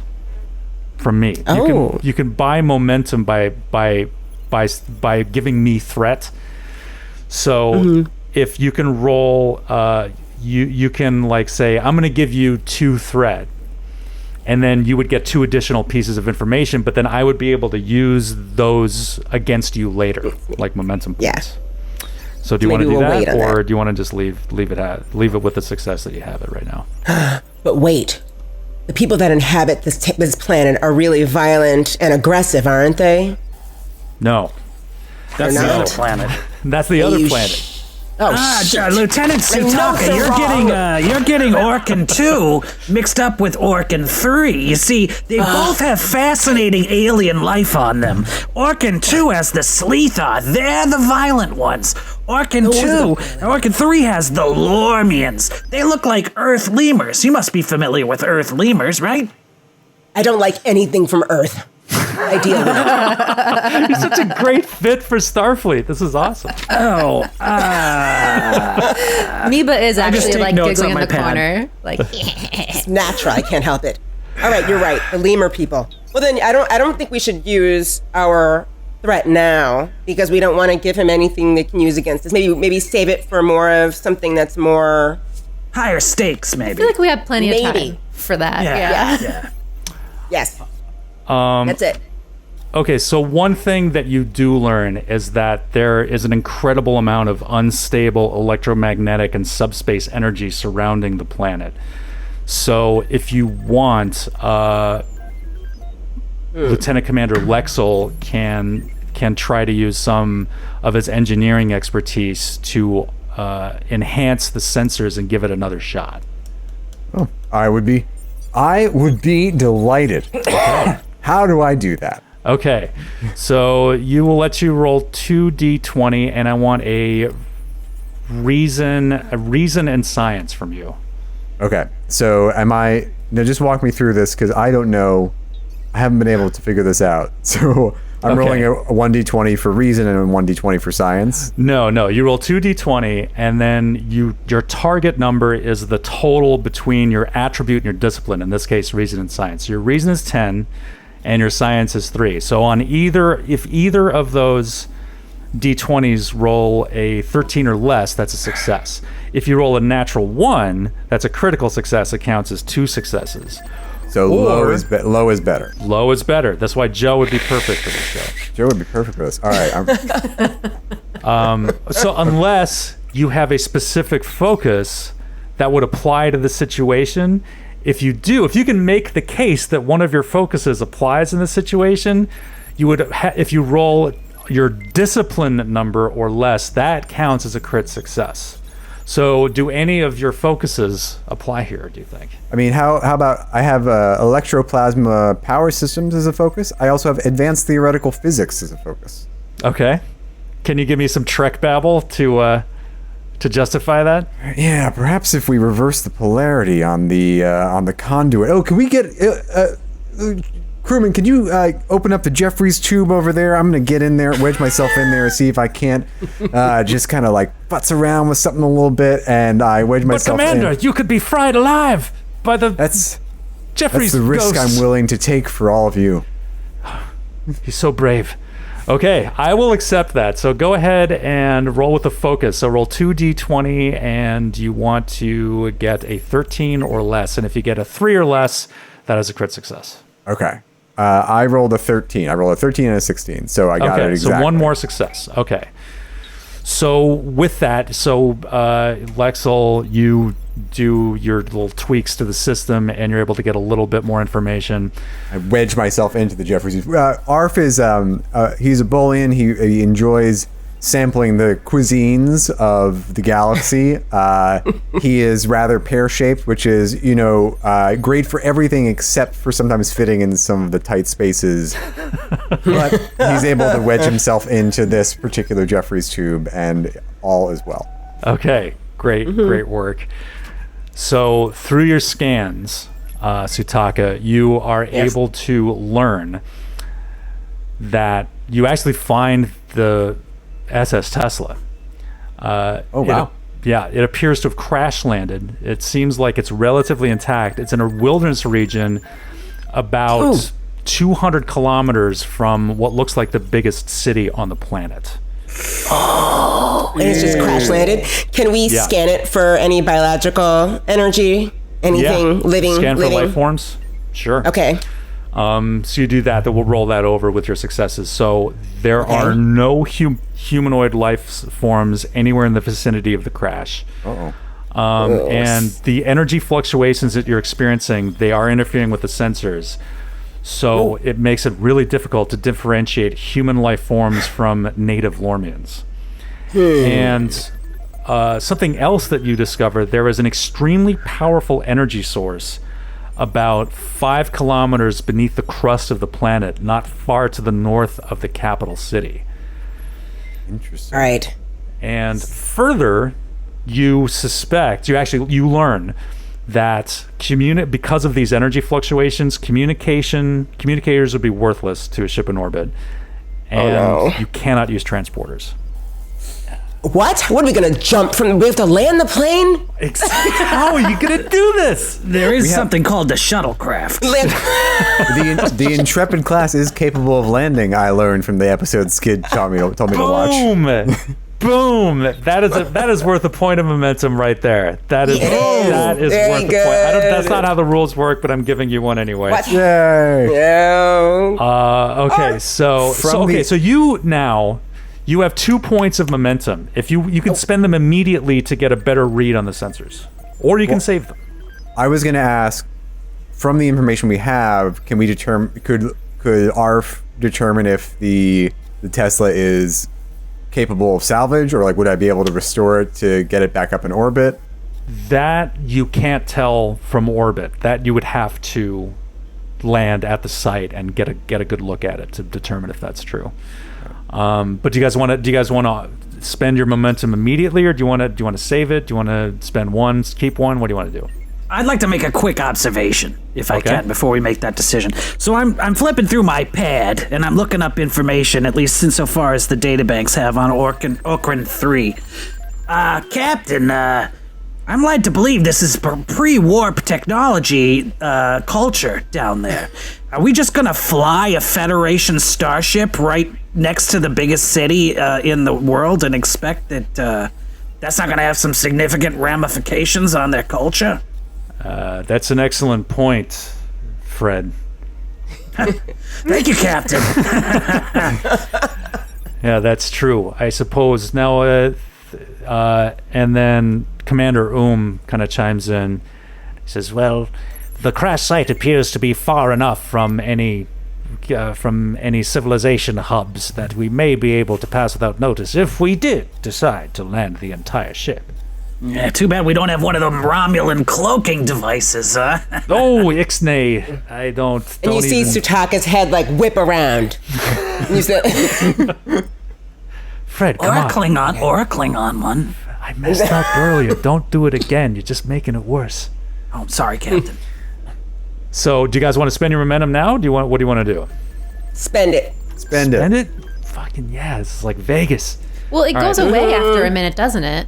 from me. Oh. You can buy momentum by giving me threat. So if you can roll, you can like say I'm going to give you 2 threat. And then you would get 2 additional pieces of information, but then I would be able to use those against you later, like momentum Yeah. points. So do you want to Maybe do we'll wait that, on or that. do you want to just leave it with the success that you have it right now? But wait. The people that inhabit this planet are really violent and aggressive, aren't they? No, that's the not. other planet. That's the other You planet. Oh, shit. Lieutenant I know Sutaka, so you're getting Orgun II mixed up with Orgun III. You see, they both have fascinating alien life on them. Orgun II has the Sleethar; they're the violent ones. Orgun III has the Lormians. They look like Earth lemurs. You must be familiar with Earth lemurs, right? I don't like anything from Earth. ideally. You're such a great fit for Starfleet. This is awesome. Oh, Meba is just actually take like notes giggling on in the my pad. corner. Like, It's natural. I can't help it. All right, you're right. The lemur people. Well, then I don't think we should use our threat now because we don't want to give him anything they can use against us. Maybe save it for more of something that's more. higher stakes, I maybe. feel like we have plenty of Maybe. time for that. Yeah. Yeah. Yes. That's it. Okay, so one thing that you do learn is that there is an incredible amount of unstable electromagnetic and subspace energy surrounding the planet. So if you want, Lieutenant Commander Lexel can try to use some of his engineering expertise to enhance the sensors and give it another shot. Oh, I would be delighted. How do I do that? Okay, so you will let you roll 2d20, and I want a reason and science from you. Okay, so now just walk me through this because I don't know. I haven't been able to figure this out. So I'm rolling a 1d20 for reason and a 1d20 for science. No, you roll 2d20, and then your target number is the total between your attribute and your discipline. In this case, reason and science. Your reason is 10, and your science is 3. So if either of those d20s roll a 13 or less, that's a success. If you roll a natural 1, that's a critical success. It counts as 2 successes. So low is better. Low is better. That's why Joe would be perfect for this show. Joe would be perfect for this. All right. So unless you have a specific focus that would apply to the situation, if you can make the case that one of your focuses applies in the situation, you would if you roll your discipline number or less, that counts as a crit success. So do any of your focuses apply here, do you think? I mean, how about I have electroplasma power systems as a focus. I also have advanced theoretical physics as a focus. Okay. Can you give me some Trek babble to justify that? Yeah, perhaps if we reverse the polarity on the conduit. Oh, can we get crewman? Can you open up the Jeffries tube over there? I'm gonna get in there, wedge myself in there, and see if I can't just kind of like futz around with something a little bit, and I wedge myself in. But Commander, you could be fried alive by the Jeffries That's the risk ghosts. I'm willing to take for all of you. He's so brave. Okay, I will accept that. So go ahead and roll with the focus. So roll 2d20, and you want to get a 13 or less. And if you get a 3 or less, that is a crit success. Okay. I rolled a 13. I rolled a 13 and a 16, so I got it exactly. So one more success. Okay. So with that, Lexel, you do your little tweaks to the system, and you're able to get a little bit more information. I wedge myself into the Jeffries. Arf is he's a Boolean. He enjoys sampling the cuisines of the galaxy. He is rather pear-shaped, which is, great for everything except for sometimes fitting in some of the tight spaces. But he's able to wedge himself into this particular Jeffries tube, and all is well. Okay, great work. So through your scans, Sutaka, you are able to learn that you actually find the SS Tesla. Oh, wow. It appears to have crash landed. It seems like it's relatively intact. It's in a wilderness region about 200 kilometers from what looks like the biggest city on the planet. And it's just crash landed. Can we scan it for any biological energy? Anything living? Scan for life forms? Sure. Okay. So you do that, we'll roll that over with your successes. So there are no humanoid life forms anywhere in the vicinity of the crash. And the energy fluctuations that you're experiencing, they are interfering with the sensors. So it makes it really difficult to differentiate human life forms from native Lormians. And something else that you discover, there is an extremely powerful energy source about 5 kilometers beneath the crust of the planet, not far to the north of the capital city. Interesting. All right. And further, you learn that because of these energy fluctuations, communicators would be worthless to a ship in orbit, and you cannot use transporters. What? What are we gonna jump from? We have to land the plane? How are you gonna do this? There is something called the shuttlecraft. The Intrepid class is capable of landing. I learned from the episode Skid told me to watch. Boom! That is worth a point of momentum right there. That is worth a point. That's not how the rules work, but I'm giving you one anyway. What? Yay! No. Okay, so you have 2 points of momentum. If you can spend them immediately to get a better read on the sensors, or you can save them. I was going to ask, from the information we have, can we determine? Could ARF determine if the Tesla is capable of salvage, or like would I be able to restore it to get it back up in orbit? That you can't tell from orbit. That you would have to land at the site and get a good look at it to determine if that's true. But do you guys want to spend your momentum immediately, or do you want to save it? Do you want to spend one, keep one? What do you want to do? I'd like to make a quick observation, if I can, before we make that decision. So I'm flipping through my pad, and I'm looking up information, at least insofar as the databanks have on Orgun III. Captain, I'm led to believe this is pre-warp technology culture down there. Are we just gonna fly a Federation starship right next to the biggest city in the world and expect that that's not gonna have some significant ramifications on their culture? That's an excellent point, Fred. Thank you, Captain. Yeah, that's true. I suppose now, and then Commander kind of chimes in. He says, "Well, the crash site appears to be far enough from any civilization hubs that we may be able to pass without notice if we did decide to land the entire ship." Yeah, too bad we don't have one of them Romulan cloaking devices, huh? Oh, Ixnay, I don't. And you see Sutaka's head like whip around. And you said, Fred, come or on. a Klingon one. I messed up earlier. Don't do it again. You're just making it worse. Oh, I'm sorry, Captain. So, do you guys want to spend your momentum now? What do you want to do? spend it. Spend it. Spend it? Fucking yeah, it's like Vegas. Well, it goes away after a minute, doesn't it?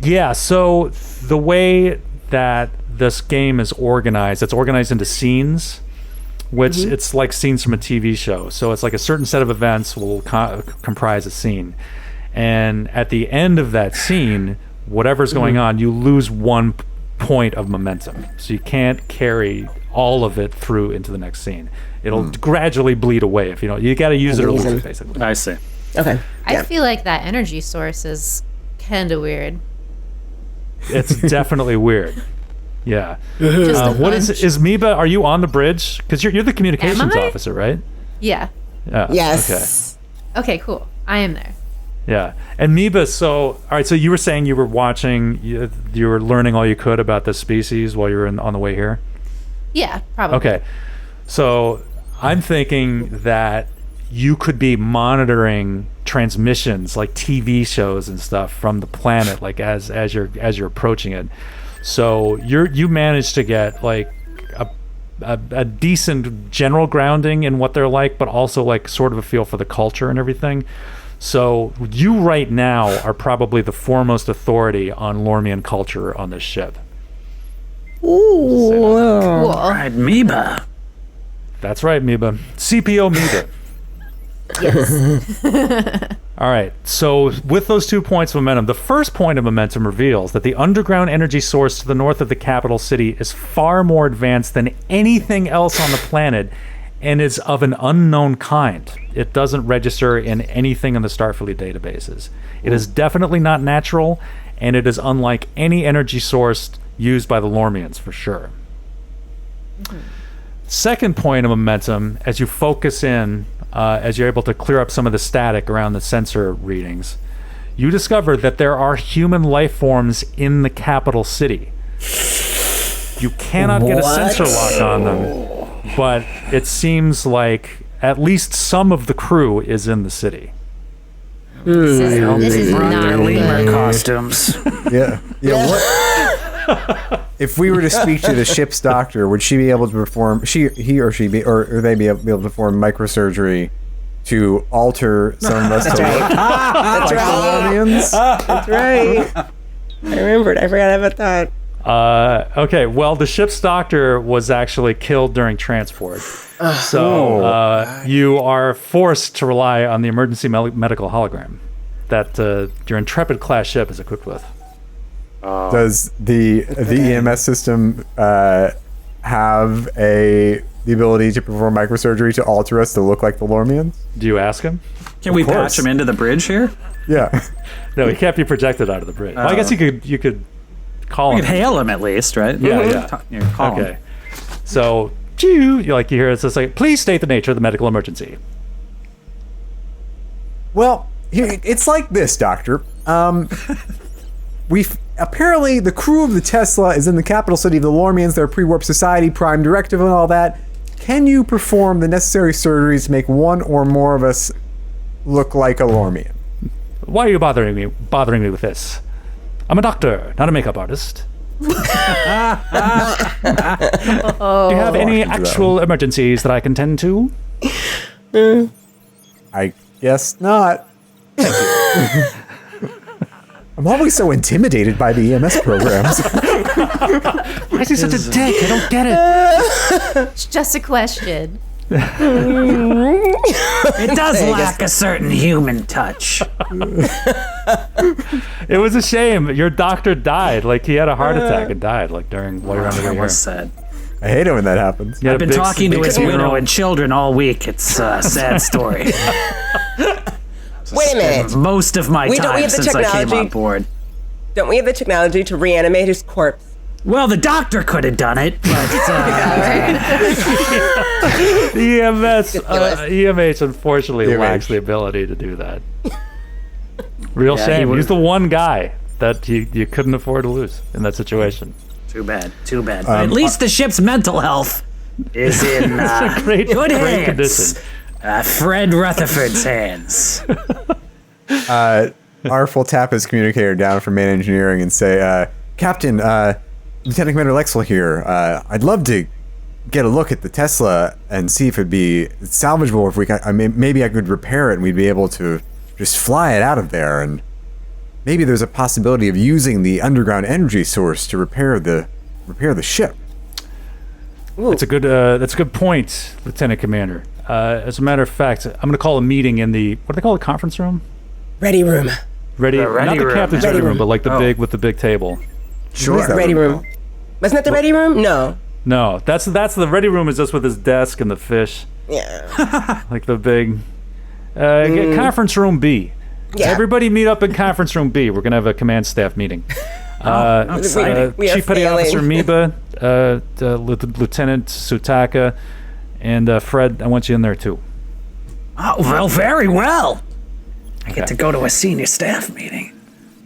Yeah, so the way that this game is organized, it's organized into scenes, which it's like scenes from a TV show. So it's like a certain set of events will comprise a scene. And at the end of that scene, whatever's going on, you lose 1 point of momentum. So you can't carry all of it through into the next scene. It'll gradually bleed away. If you got to use it or lose it, basically. I see. Okay. I feel like that energy source is kind of weird. It's definitely weird. Yeah. Just a What hunch. is Miba? Are you on the bridge? Because you're the communications Am I? officer, right? Yeah. Yes. Okay, cool. I am there. Yeah. And Miba, so all right. So you were saying you were watching, you were learning all you could about this species while you were on the way here. Yeah, probably. Okay. So I'm thinking that you could be monitoring transmissions like TV shows and stuff from the planet, like as you're approaching it. So you managed to get like a decent general grounding in what they're like, but also like sort of a feel for the culture and everything. So you right now are probably the foremost authority on Lormian culture on this ship. Cool. Right, Miba. That's right, Miba. CPO Miba. All right, so with those 2 points of momentum, the first point of momentum reveals that the underground energy source to the north of the capital city is far more advanced than anything else on the planet and is of an unknown kind. It doesn't register in anything in the Starfleet databases. It is definitely not natural, and it is unlike any energy source used by the Lormians, for sure. Second point of momentum, as you focus in, as you're able to clear up some of the static around the sensor readings, you discover that there are human life forms in the capital city. You cannot get a sensor lock on them, but it seems like at least some of the crew is in the city. This is Brought not their lemur good. costumes. Yeah. Yeah. What? if we were to speak to the ship's doctor, would she be able to perform? He or she or they be able to perform microsurgery to alter some of us to look That's like right. Colombians? That's right. I remembered. I forgot about that. Okay, well, the ship's doctor was actually killed during transport. So you are forced to rely on the emergency medical hologram that your Intrepid class ship is equipped with. Does the EMS system have the ability to perform microsurgery to alter us to look like the Lormians? Do you ask him? Can we course. patch him into the bridge here? Yeah. No, he can't be projected out of the bridge. Well, I guess you could call We him. could hail him at least, right? Yeah, yeah. Call him. Okay. So, you hear it's just like, please state the nature of the medical emergency. Well, it's like this, Doctor. Apparently the crew of the Tesla is in the capital city of the Lormians, their pre-warp society, prime directive and all that. Can you perform the necessary surgeries to make one or more of us look like a Lormian? Why are you bothering me with this? I'm a doctor, not a makeup artist. Do you have any actual emergencies that I can tend to? I guess not. I'm always so intimidated by the EMS programs. Why is he such a dick? I don't get it. It's just a question. It does lack a certain human touch. It was a shame. Your doctor died. Like, he had a heart attack and died, like, while you're under the That air. was sad. I hate it when that happens. You had I've a been big- talking to big his funeral. widow and children all week. It's a sad story. Wait a minute. Most of my We don't- we time have the since I came technology. on board. Don't we have the technology to reanimate his corpse? Well, the doctor could have done it, but EMH unfortunately EMH. lacks the ability to do that. Real Yeah, shame. he He's the one guy that you couldn't afford to lose in that situation. too bad. But at least the ship's mental health is in Great, good great hands. condition. Fred Rutherford's hands. Arf will tap his communicator down from main engineering and say, Captain, Lieutenant Commander Lexel here. I'd love to get a look at the Tesla and see if it'd be salvageable. If we can, maybe I could repair it and we'd be able to just fly it out of there. And maybe there's a possibility of using the underground energy source to repair the ship. That's a good point, Lieutenant Commander. As a matter of fact, I'm going to call a meeting in the, what do they call it, conference room? Ready room. Ready, ready not the room. captain's Ready ready room, room. but like with the big table. Sure. Ready room. Wasn't that the ready room? No. No, that's the ready room is just with his desk and the fish, Yeah. like the big conference room B. Yeah. Everybody meet up in conference room B. We're gonna have a command staff meeting. We are Chief Petty failing. Officer Miba, Lieutenant Sutaka, and Fred. I want you in there too. Oh, well, very well. I get to go to a senior staff meeting.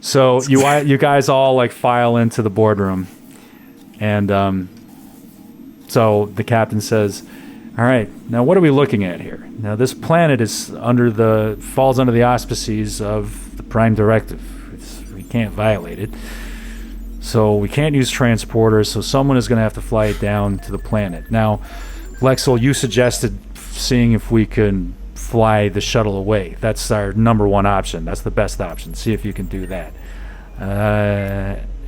So you guys all like file into the boardroom, and so the captain says, "All right, now what are we looking at here? Now this planet falls under the auspices of the Prime Directive. We can't violate it, so we can't use transporters. So someone is going to have to fly it down to the planet. Now, Lexel, you suggested seeing if we can fly the shuttle away. That's our number one option. That's the best option. See if you can do that.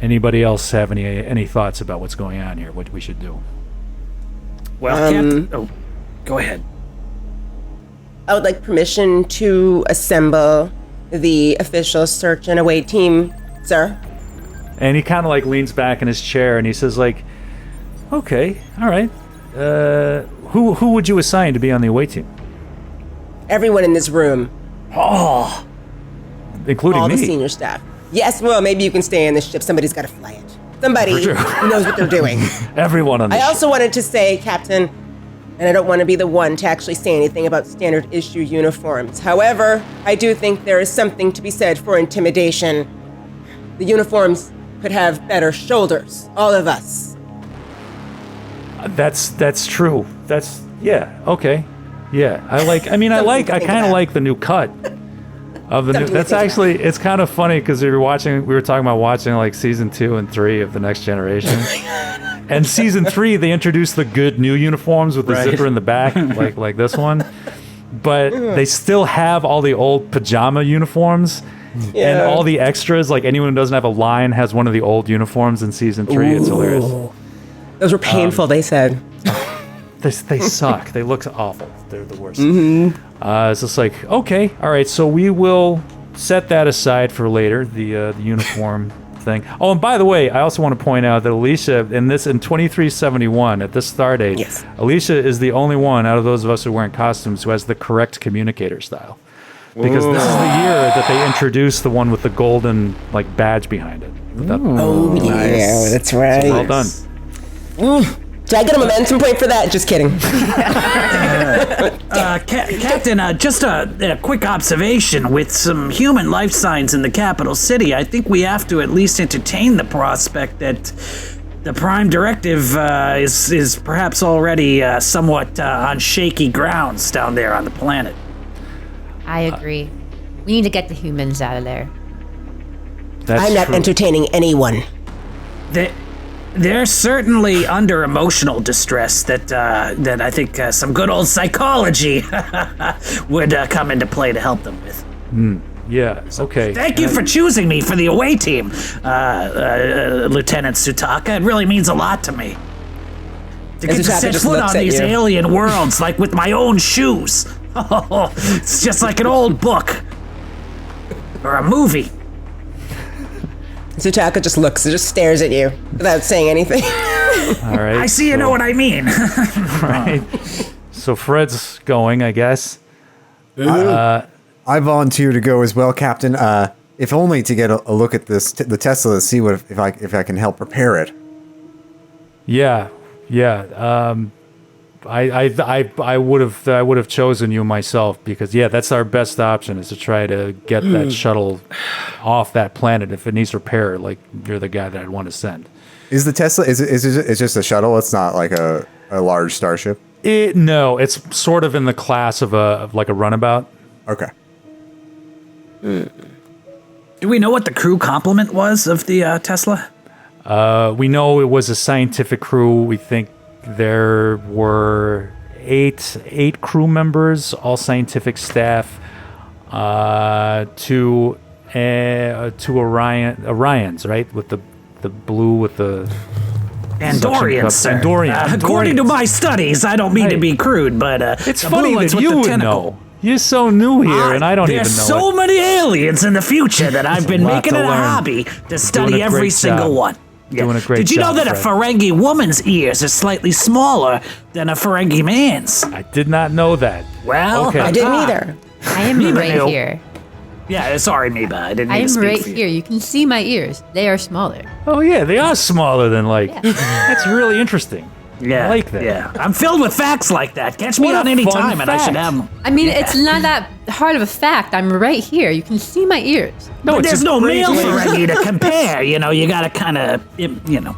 Anybody else have any thoughts about what's going on here? What we should do?" Well, Captain. Oh, go ahead. I would like permission to assemble the official search and away team, sir. And he kind of like leans back in his chair and he says like, "Okay, all right. Who would you assign to be on the away team, Everyone in this room, including all me?" the senior staff. Yes, well, maybe you can stay in the ship. Somebody's got to fly it. Somebody sure. who knows what they're doing. Everyone on the I ship. also wanted to say, Captain, and I don't want to be the one to actually say anything about standard issue uniforms. However, I do think there is something to be said for intimidation. The uniforms could have better shoulders, all of us. That's true. Okay. Yeah, I kind of like the new cut. Of the new, that's actually, it's kind of funny because we were talking about watching like season 2 and 3 of The Next Generation. And season 3, they introduced the good new uniforms with the zipper in the back, like this one. But they still have all the old pajama uniforms. Yeah. And all the extras, like anyone who doesn't have a line has one of the old uniforms in season 3. Ooh. It's hilarious. Those were painful, they said. They suck. They look awful. They're the worst. Mm-hmm. It's just like, okay, all right, so we will set that aside for later, the uniform thing. Oh, and by the way, I also want to point out that Alicia, in 2371, at this star date, yes. Alicia is the only one out of those of us who wear costumes who has the correct communicator style. Because this is the year that they introduced the one with the golden badge behind it. Yeah, that's right. So well done. Did I get a momentum point for that? Just kidding. Captain, just a quick observation. With some human life signs in the capital city, I think we have to at least entertain the prospect that the Prime Directive is perhaps already somewhat on shaky grounds down there on the planet. I agree. We need to get the humans out of there. I'm not entertaining anyone. They're certainly under emotional distress that I think some good old psychology would come into play to help them with. Yeah, okay. Thank you for choosing me for the away team, Lieutenant Sutaka. It really means a lot to me. To get to set foot on these alien worlds, like with my own shoes. Oh, it's just like an old book. Or a movie. Sutaka just stares at you without saying anything. All right. I see you know what I mean. Right. So Fred's going, I guess. I volunteer to go as well, Captain. If only to get a look at the Tesla to see if I can help repair it. Yeah. I would have chosen you myself because that's our best option is to try to get that shuttle off that planet if it needs repair. Like you're the guy that I'd want to send. Is the Tesla it's just a shuttle? It's not like a large starship. No, it's sort of in the class of a runabout. Okay. Do we know what the crew complement was of the Tesla? We know it was a scientific crew. We think there were eight crew members, all scientific staff, two Orions, right? With the blue with the Andorians, sir. Andorians. According to my studies, I don't mean to be crude, but it's funny that you would know. You're so new here, and I don't even know. There's so many aliens in the future that I've been making it a hobby to study every single one. Doing a great Did you know job, that Fred. a Ferengi woman's ears are slightly smaller than a Ferengi man's? I did not know that. Well, okay. I didn't either. I am right here. Yeah, sorry, Miba. I didn't mean I to am speak right for you. here. You can see my ears. They are smaller. Oh yeah, they are smaller than That's really interesting. Yeah, I like that. Yeah, I'm filled with facts like that. Catch me What on a any fun time, and I should fact. have them. I mean, it's not that hard of a fact. I'm right here. You can see my ears. No, it's there's a no great male way- Ferengi to compare. You gotta kind of,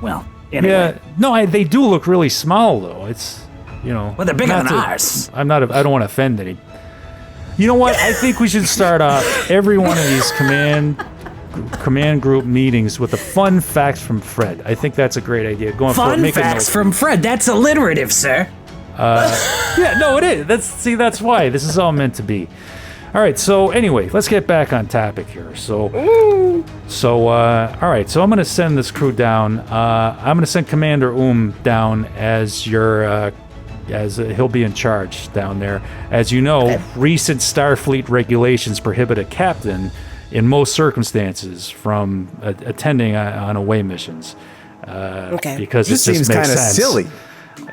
well, anyway. Yeah, no, they do look really small though. It's Well, they're bigger not than to- ours. I don't want to offend any. You know what? I think we should start off every one of these command group meetings with a fun fact from Fred. I think that's a great idea. Going Fun forward, facts from Fred. That's alliterative, sir. Yeah, no, it is. That's why this is all meant to be. All right. So anyway, let's get back on topic here. So all right. So I'm going to send this crew down. I'm going to send Commander down as your. As he'll be in charge down there. As you know, recent Starfleet regulations prohibit a captain, in most circumstances, from attending on away missions. Because This it just seems makes kind of sense. silly.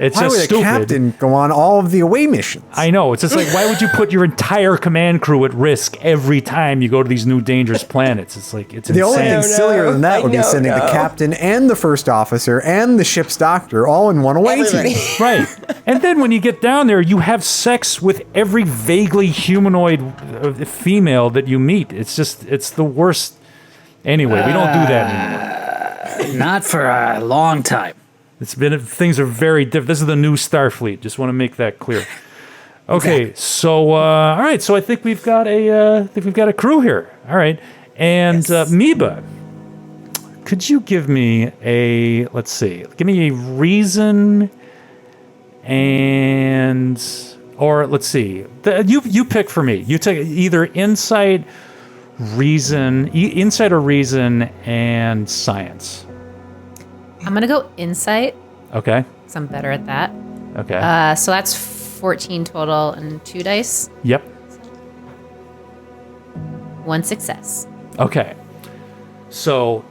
It's Why just would a stupid. captain go on all of the away missions? I know. It's just like, why would you put your entire command crew at risk every time you go to these new dangerous planets? It's like, it's The only insane. thing sillier than that would be sending the captain and the first officer and the ship's doctor all in one away team. Right. And then when you get down there, you have sex with every vaguely humanoid female that you meet. It's the worst. Anyway, we don't do that anymore. Not for a long time. Things are very different. This is the new Starfleet. Just want to make that clear. Okay, so all right, so I think we've got a crew here. All right, and Meba, could you give me a reason, or let's see, you pick for me. You take either insight or reason, and science. I'm gonna go insight. Okay. Because I'm better at that. Okay. So that's 14 total and 2 dice. Yep. 1 success. Okay. So,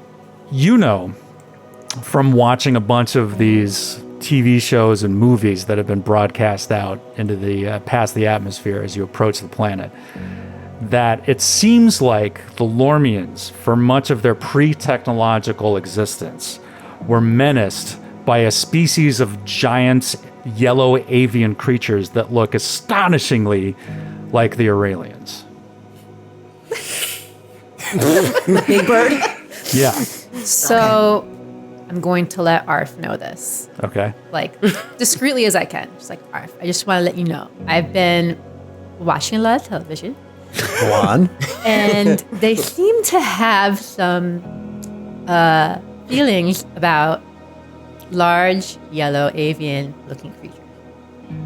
from watching a bunch of these TV shows and movies that have been broadcast out into the past the atmosphere as you approach the planet, that it seems like the Lormians, for much of their pre-technological existence, were menaced by a species of giant yellow avian creatures that look astonishingly like the Aurelians. Big Bird? Yeah. So I'm going to let Arf know this. Okay. Like, discreetly as I can. Just like, Arf, I just want to let you know. I've been watching a lot of television. Go on. And they seem to have some feelings about large, yellow, avian-looking creatures.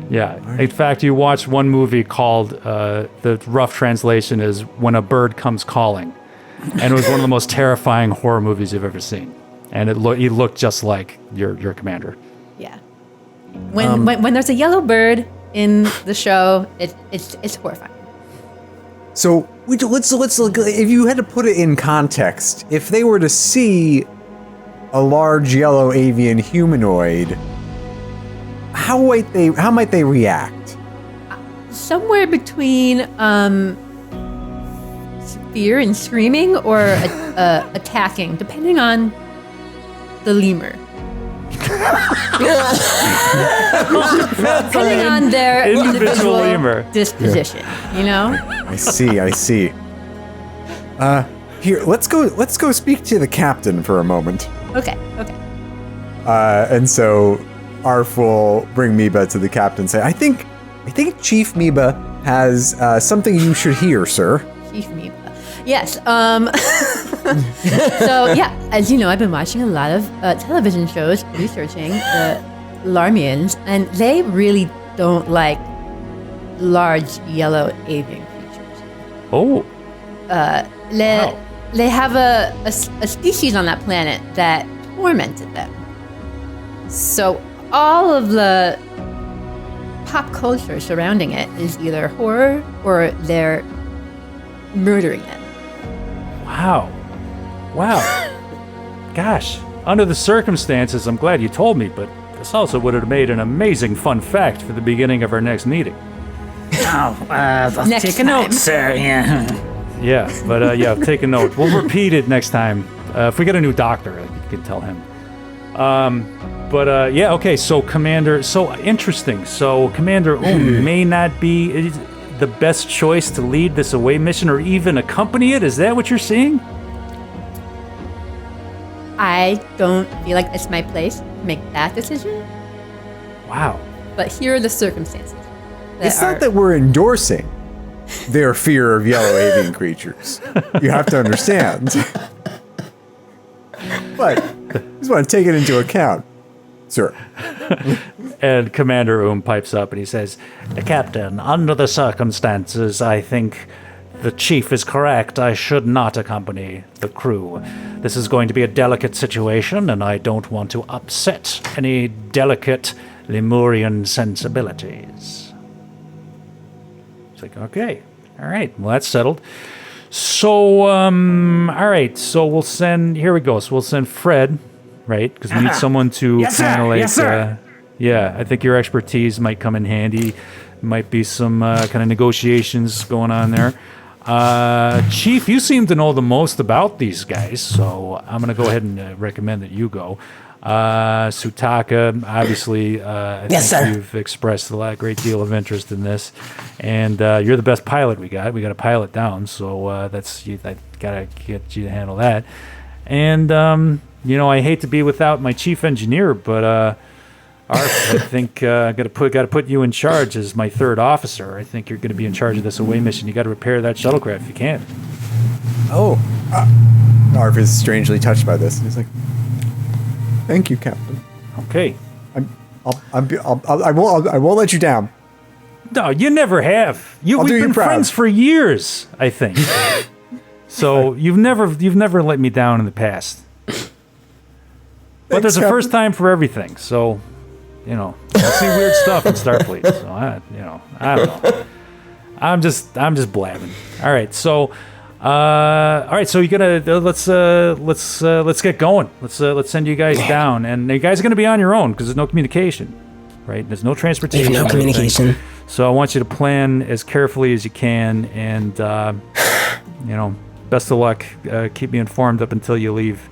Yeah. In fact, you watched one movie called, the rough translation is When a Bird Comes Calling. And it was one of the most terrifying horror movies you've ever seen. And he looked just like your commander. Yeah. When there's a yellow bird in the show, it's horrifying. So let's look. If you had to put it in context, if they were to see a large yellow avian humanoid, how might they react? Somewhere between fear and screaming, or attacking, depending on the lemur. Depending on their individual lemur disposition, you know. I see. Here, let's go speak to the captain for a moment. Okay. And so Arf will bring Meba to the captain and say, I think Chief Meba has something you should hear, sir. Chief Meba. Yes. So yeah, as you know, I've been watching a lot of television shows, researching the Larmians, and they really don't like large yellow avian creatures. Oh. They have a species on that planet that tormented them. So all of the pop culture surrounding it is either horror or they're murdering them. Wow. Gosh. Under the circumstances, I'm glad you told me, but this also would have made an amazing fun fact for the beginning of our next meeting. I'll Next take a time. note, sir. Yeah. Yeah, but take a note. We'll repeat it next time. If we get a new doctor, you can tell him. Okay, so Commander, so interesting. So Commander may not be the best choice to lead this away mission or even accompany it. Is that what you're seeing? I don't feel like it's my place to make that decision, Wow. but here are the circumstances. It's not that we're endorsing their fear of yellow avian creatures. You have to understand. But I just want to take it into account, sir. And Commander pipes up and he says, Captain, under the circumstances, I think the chief is correct. I should not accompany the crew. This is going to be a delicate situation, and I don't want to upset any delicate Lemurian sensibilities. It's like, okay, all right, well, that's settled. So, all right, so we'll send, here we go. So we'll send Fred, right? Because we need someone to Yes, sir. kind of like, Yes, sir. yeah, I think your expertise might come in handy. Might be some kind of negotiations going on there. Chief, you seem to know the most about these guys, so I'm going to go ahead and recommend that you go. Sutaka, obviously, I Yes, think sir. you've expressed a great deal of interest in this, and you're the best pilot we got. We got a pilot down, so I gotta get you to handle that. And I hate to be without my chief engineer, but Arf, I think got to put you in charge as my third officer. I think you're going to be in charge of this away mission. You got to repair that shuttlecraft if you can. Oh, Arf is strangely touched by this. He's like, "Thank you, Captain. Okay. I won't let you down." No, you never have. We've been friends for years, I think. So you've never let me down in the past. But there's a first time for everything. So, I see weird stuff in Starfleet. So I don't know. I'm just blabbing. All right. So, So you gotta let's get going. Let's send you guys down, and you guys are gonna be on your own because there's no communication, right? There's no transportation. No communication. So I want you to plan as carefully as you can, and best of luck. Keep me informed up until you leave.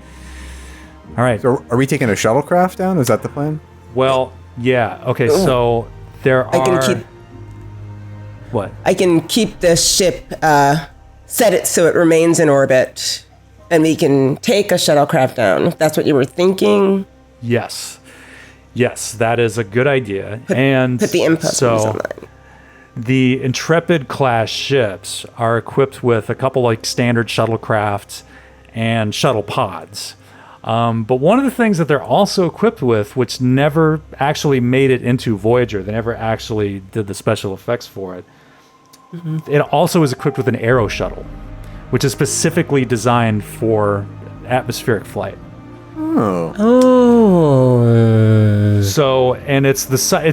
All right. So are we taking a shuttlecraft down? Is that the plan? Well, yeah. Okay. So there are. What? I can keep the ship, set it so it remains in orbit, and we can take a shuttlecraft down. If that's what you were thinking. Yes, that is a good idea. Put the input online. The Intrepid class ships are equipped with a couple like standard shuttlecraft and shuttle pods. But one of the things that they're also equipped with, which never actually made it into Voyager, they never actually did the special effects for it. Mm-hmm. It also is equipped with an aero shuttle, which is specifically designed for atmospheric flight. Oh. So, and it's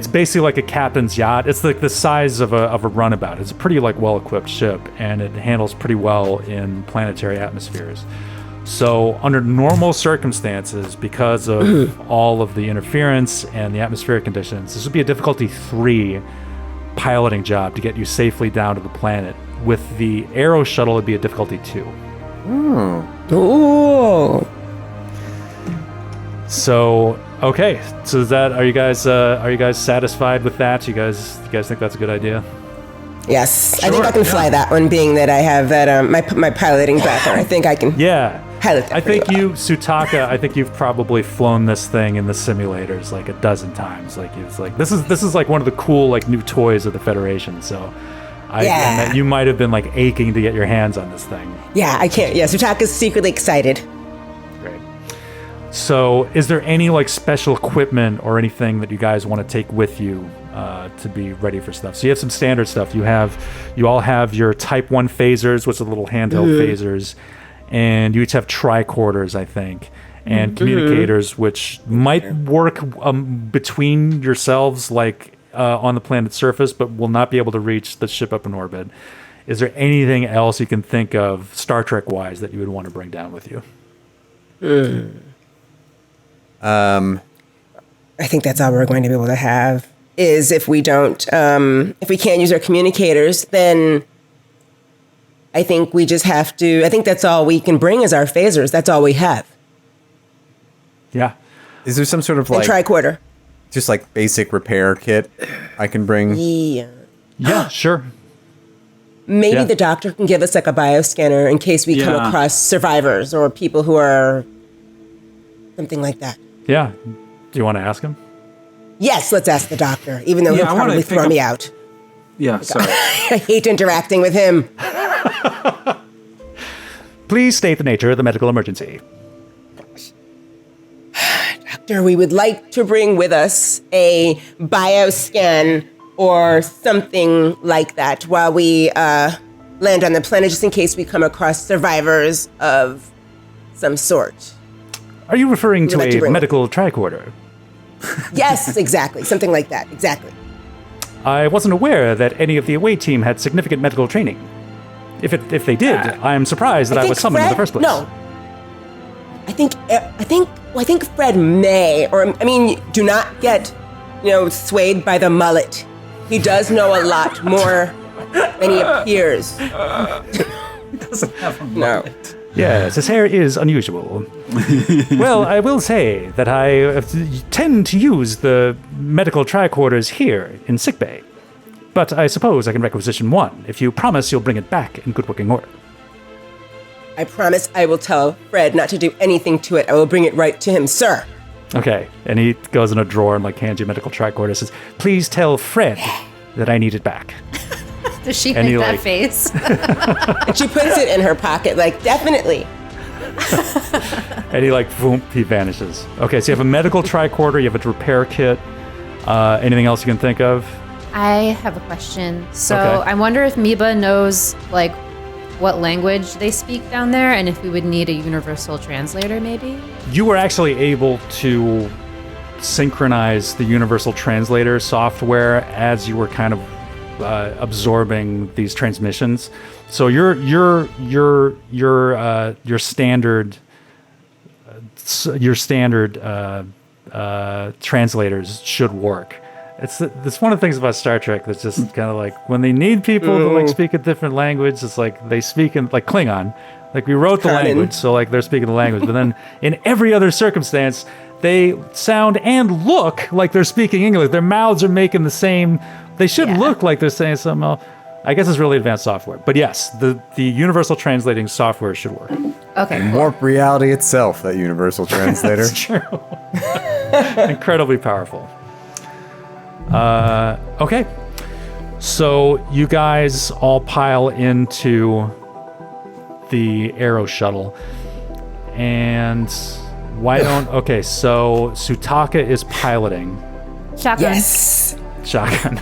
basically like a captain's yacht. It's like the size of a runabout. It's a pretty like well-equipped ship, and it handles pretty well in planetary atmospheres. So, under normal circumstances, because of all of the interference and the atmospheric conditions, this would be a difficulty 3 piloting job to get you safely down to the planet. With the aero shuttle, it'd be a difficulty 2. Oh. So, okay. So are you guys satisfied with that? You guys think that's a good idea? Yes, sure. I think I can fly that one, being that I have that my piloting background. I think I can. Yeah. Pilot that. I think Sutaka. I think you've probably flown this thing in the simulators like a dozen times. Like this is like one of the cool like new toys of the Federation. So, and that you might have been like aching to get your hands on this thing. Yeah, I can't. Yeah, Sutaka's secretly excited. Great. So, is there any like special equipment or anything that you guys want to take with you to be ready for stuff? So you have some standard stuff. You all have your Type 1 phasers, which are little handheld phasers, and you each have tricorders, I think, and communicators, which might work between yourselves, like on the planet's surface, but will not be able to reach the ship up in orbit. Is there anything else you can think of, Star Trek-wise, that you would want to bring down with you? I think that's all we're going to be able to have. Is if we don't, if we can't use our communicators, then I think we just have to. I think that's all we can bring is our phasers. That's all we have. Yeah. Is there some sort of like tricorder, just like basic repair kit I can bring? Yeah, sure. Maybe the doctor can give us like a bioscanner in case we come across survivors or people who are something like that. Yeah. Do you want to ask him? Yes, let's ask the doctor, even though he'll probably throw me out. Yeah, sorry. I hate interacting with him. Please state the nature of the medical emergency. Doctor, we would like to bring with us a bioscan or something like that while we land on the planet, just in case we come across survivors of some sort. Are you referring to a medical tricorder? Yes, exactly. Something like that. Exactly. I wasn't aware that any of the away team had significant medical training. If they did, I'm surprised that I was summoned in the first place. No. I think Fred may, do not get, swayed by the mullet. He does know a lot more than he appears. He doesn't have a mullet. Yes, his hair is unusual. Well, I will say that I tend to use the medical tricorders here in sickbay. But I suppose I can requisition one, if you promise you'll bring it back in good working order. I promise I will tell Fred not to do anything to it. I will bring it right to him, sir. Okay, and he goes in a drawer and like hands you a medical tricorder. Says, "Please tell Fred that I need it back." Does she And make he, that like- face? And she puts it in her pocket, like, definitely. And he like, boom, he vanishes. Okay, so you have a medical tricorder, you have a repair kit. Anything else you can think of? I have a question. So Okay. I wonder if Miba knows like what language they speak down there, and if we would need a universal translator, maybe. You were actually able to synchronize the universal translator software as you were kind of absorbing these transmissions. So your standard translators should work. It's one of the things about Star Trek that's just kind of like when they need people to like speak a different language, it's like they speak in like Klingon. Like we wrote the Common. language, so like they're speaking the language. But then in every other circumstance, they sound and look like they're speaking English. Their mouths are making the same. They should look like they're saying something else. I guess it's really advanced software. But yes, the universal translating software should work. Okay. Cool. Warp reality itself, that universal translator. It's true. Incredibly powerful. Okay. So you guys all pile into the Aero shuttle. And why don't... Okay, so Sutaka is piloting. Shotgun. Yes. Shotgun.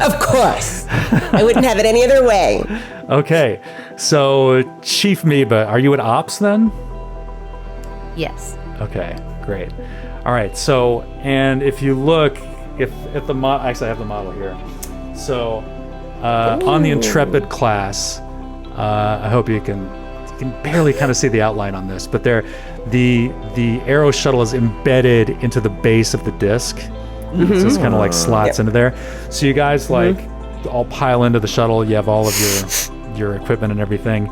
Of course. I wouldn't have it any other way. Okay, so Chief Miba, are you at Ops then? Yes. Okay, great. All right, so, and if you look, if the model, actually I have the model here. So, on the Intrepid class, I hope you can barely kind of see the outline on this, but the Aero shuttle is embedded into the base of the disc. So it's kind of like slots into there. So you guys like all pile into the shuttle. You have all of your equipment and everything,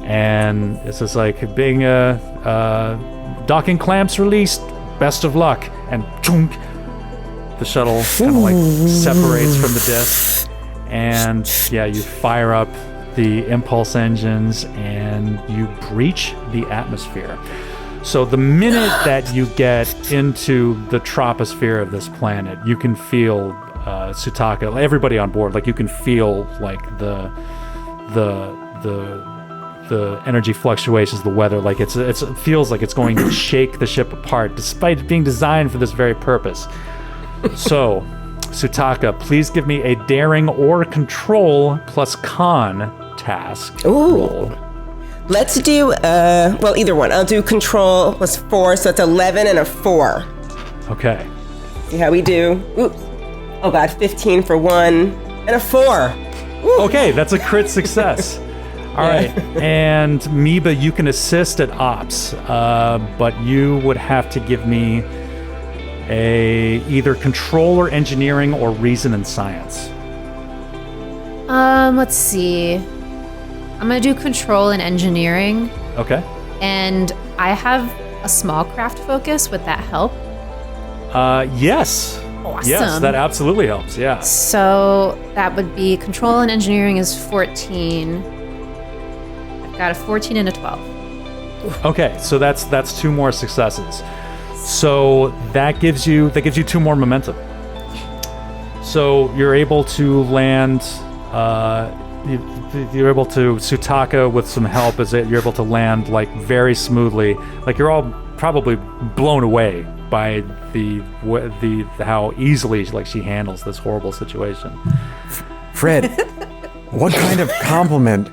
and it's just like being docking clamps released. Best of luck, and chunk, the shuttle kind of like separates from the disc, and yeah, you fire up the impulse engines and you breach the atmosphere. So the minute that you get into the troposphere of this planet, you can feel Sutaka, everybody on board, like you can feel like the energy fluctuations, the weather, like it feels like it's going to shake the ship apart, despite it being designed for this very purpose. So, Sutaka, please give me a daring or control plus con task roll. Let's do, either one. I'll do control plus 4, so it's 11 and a 4. Okay. See how we do. Oops. Oh God, 15 for 1 and a 4. Woo. Okay, that's a crit success. All right, and Miba, you can assist at Ops, but you would have to give me either control or engineering or reason and science. Let's see. I'm gonna do control and engineering, Okay. and I have a small craft focus. Would that help? Yes. Awesome. Yes, that absolutely helps. Yeah. So that would be control and engineering is 14. I've got a 14 and a 12. Okay, so that's 2 more successes. So that gives you 2 more momentum. So you're able to land. You're able to Sutaka with some help. You're able to land like very smoothly. Like you're all probably blown away by the how easily like she handles this horrible situation. Fred, what kind of compliment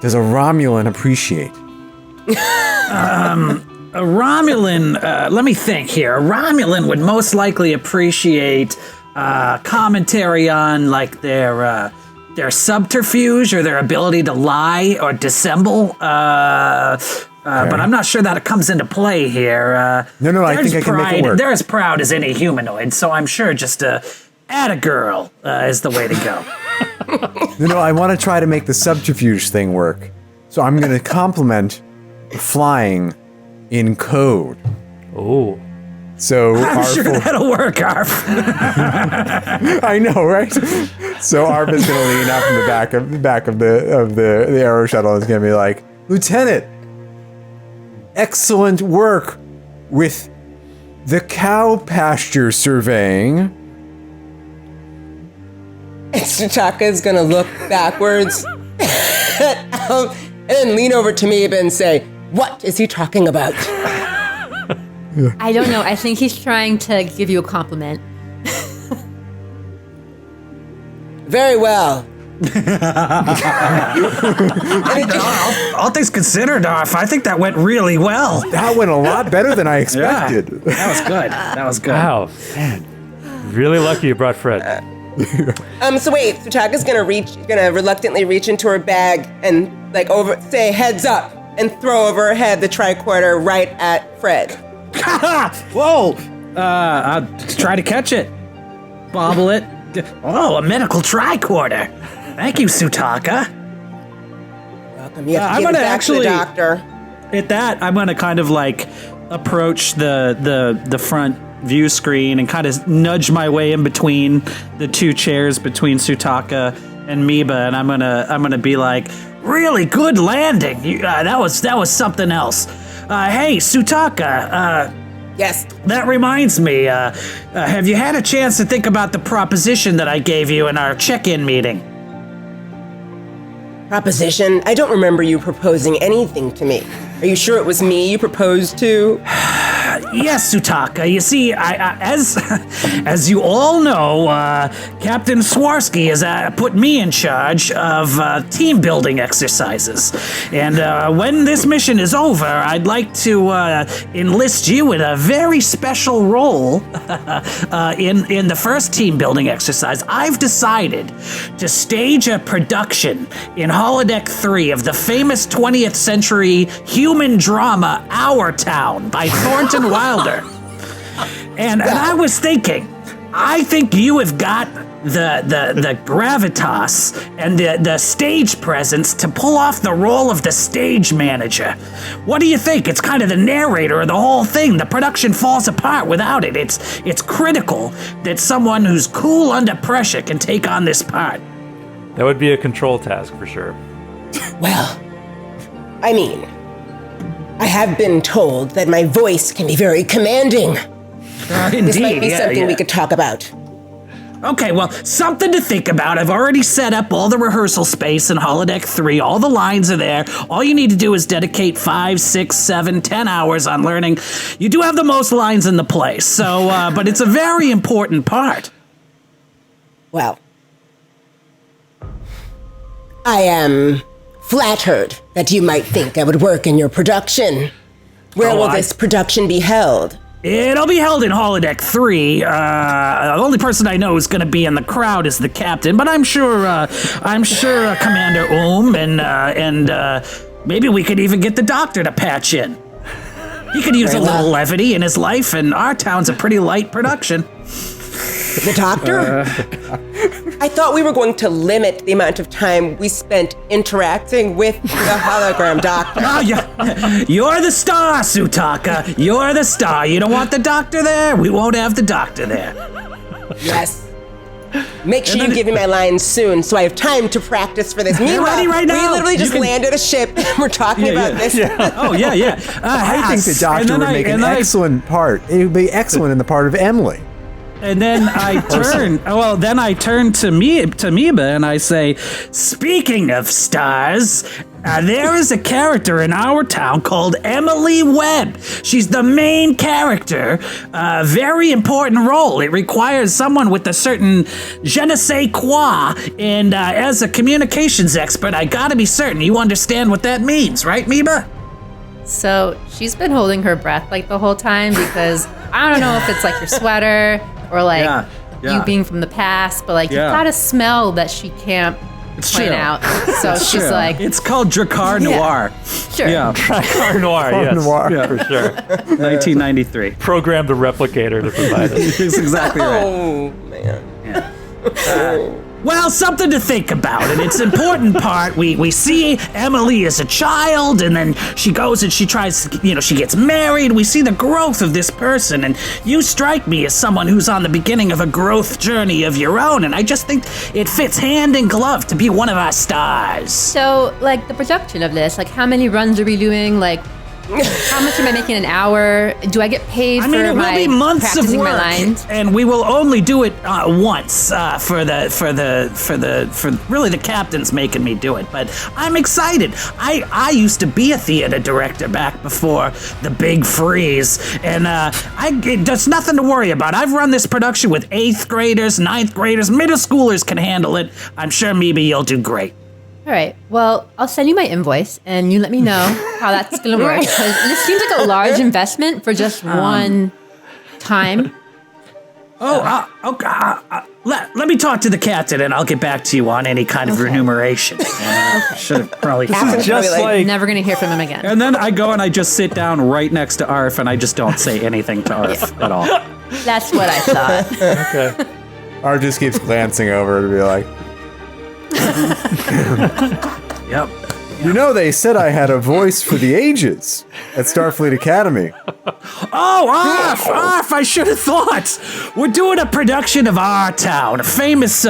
does a Romulan appreciate? A Romulan, let me think here. A Romulan would most likely appreciate commentary on like their subterfuge or their ability to lie or dissemble. But I'm not sure that it comes into play here. No, I think I can make it work. They're as proud as any humanoid, so I'm sure just add a girl is the way to go. No, I want to try to make the subterfuge thing work. So I'm going to compliment flying in code. Oh. So I'm sure that'll work, Arf. I know, right? So Arp is going to lean out from the back of the Aero shuttle and is going to be like, Lieutenant, excellent work with the cow pasture surveying. And Sutaka's gonna look backwards and then lean over to Miba and say, "What is he talking about?" I don't know. I think he's trying to give you a compliment. Very well. All things considered, Darth, I think that went really well. That went a lot better than I expected. That was good. That was good. Wow, man. Really lucky you brought Fred. So wait, Sutaka's gonna reluctantly reach into her bag and say heads up and throw over her head the tricorder right at Fred. Whoa! I'll try to catch it. Bobble it. Oh, a medical tricorder. Thank you, Sutaka. Welcome. You have to I'm give it gonna back to the doctor. At that, I'm gonna kind of like approach the front view screen and kind of nudge my way in between the two chairs between Sutaka and Miba, and I'm gonna be like, really good landing. That was something else. Hey, Sutaka. Yes. That reminds me. Have you had a chance to think about the proposition that I gave you in our check-in meeting? Proposition? I don't remember you proposing anything to me. Are you sure it was me you proposed to? Yes, Sutaka. You see, as you all know, Captain Swarsky has put me in charge of team building exercises. And when this mission is over, I'd like to enlist you in a very special role in the first team building exercise. I've decided to stage a production in Holodeck 3 of the famous 20th century human drama Our Town by Thornton Wilder. And I was thinking, I think you have got the gravitas and the stage presence to pull off the role of the stage manager. What do you think? It's kind of the narrator of the whole thing. The production falls apart without it. It's critical that someone who's cool under pressure can take on this part. That would be a control task for sure. Well, I mean, I have been told that my voice can be very commanding. Indeed, This might be something we could talk about. Okay, well, something to think about. I've already set up all the rehearsal space in Holodeck 3. All the lines are there. All you need to do is dedicate 5, 6, 7, 10 hours on learning. You do have the most lines in the play, so, but it's a very important part. Well, I am flattered that you might think I would work in your production. Where will this production be held? It'll be held in Holodeck 3. The only person I know who's going to be in the crowd is the captain, but I'm sure Commander and maybe we could even get the doctor to patch in. He could use a little levity in his life, and our town's a pretty light production. The doctor? I thought we were going to limit the amount of time we spent interacting with the hologram doctor. Oh, yeah. You're the star, Sutaka. You're the star. You don't want the doctor there? We won't have the doctor there. Yes. Make sure you give me my lines soon so I have time to practice for this. Meanwhile, ready right now. we literally just landed a ship and we're talking about this. Oh, yeah. I think the doctor would make an excellent part. It would be excellent in the part of Emily. And then I turn. Then I turn to Miba and I say, Speaking of stars, there is a character in our town called Emily Webb. She's the main character. Very important role. It requires someone with a certain je ne sais quoi. And as a communications expert, I gotta be certain you understand what that means, right, Miba? So she's been holding her breath like the whole time because I don't know if it's like your sweater or like you being from the past, but like you've got a smell that she can't point out. So she's like, it's called Drakkar Noir. Sure. Yeah. Drakkar Noir, yes, for sure. 1993. Program the replicator to provide it. That's exactly right. Oh, man. Well, something to think about, and it's an important part. We see Emily as a child, and then she goes and she tries, she gets married. We see the growth of this person, and you strike me as someone who's on the beginning of a growth journey of your own, and I just think it fits hand in glove to be one of our stars. so like the production of this, like how many runs are we doing? Like How much am I making an hour? Do I get paid I mean, for it will my be months of practicing work, my lines? and we will only do it once for really the captain's making me do it. But I'm excited. I used to be a theater director back before the big freeze, and there's nothing to worry about. I've run this production with 8th graders, 9th graders, middle schoolers can handle it. I'm sure maybe you'll do great. All right. Well, I'll send you my invoice, and you let me know how that's going to work. Because this seems like a large investment for just one time. Let me talk to the captain, and I'll get back to you on any kind of remuneration. Should have probably. Captain's Just probably like Never going to hear from him again. And then I go and I just sit down right next to Arf, and I just don't say anything to Arf at all. That's what I thought. okay. Art just keeps glancing over to be like, Yep. you know, they said I had a voice for the ages at Starfleet Academy. Oh, Arf! I should have thought. We're doing a production of Our Town, a famous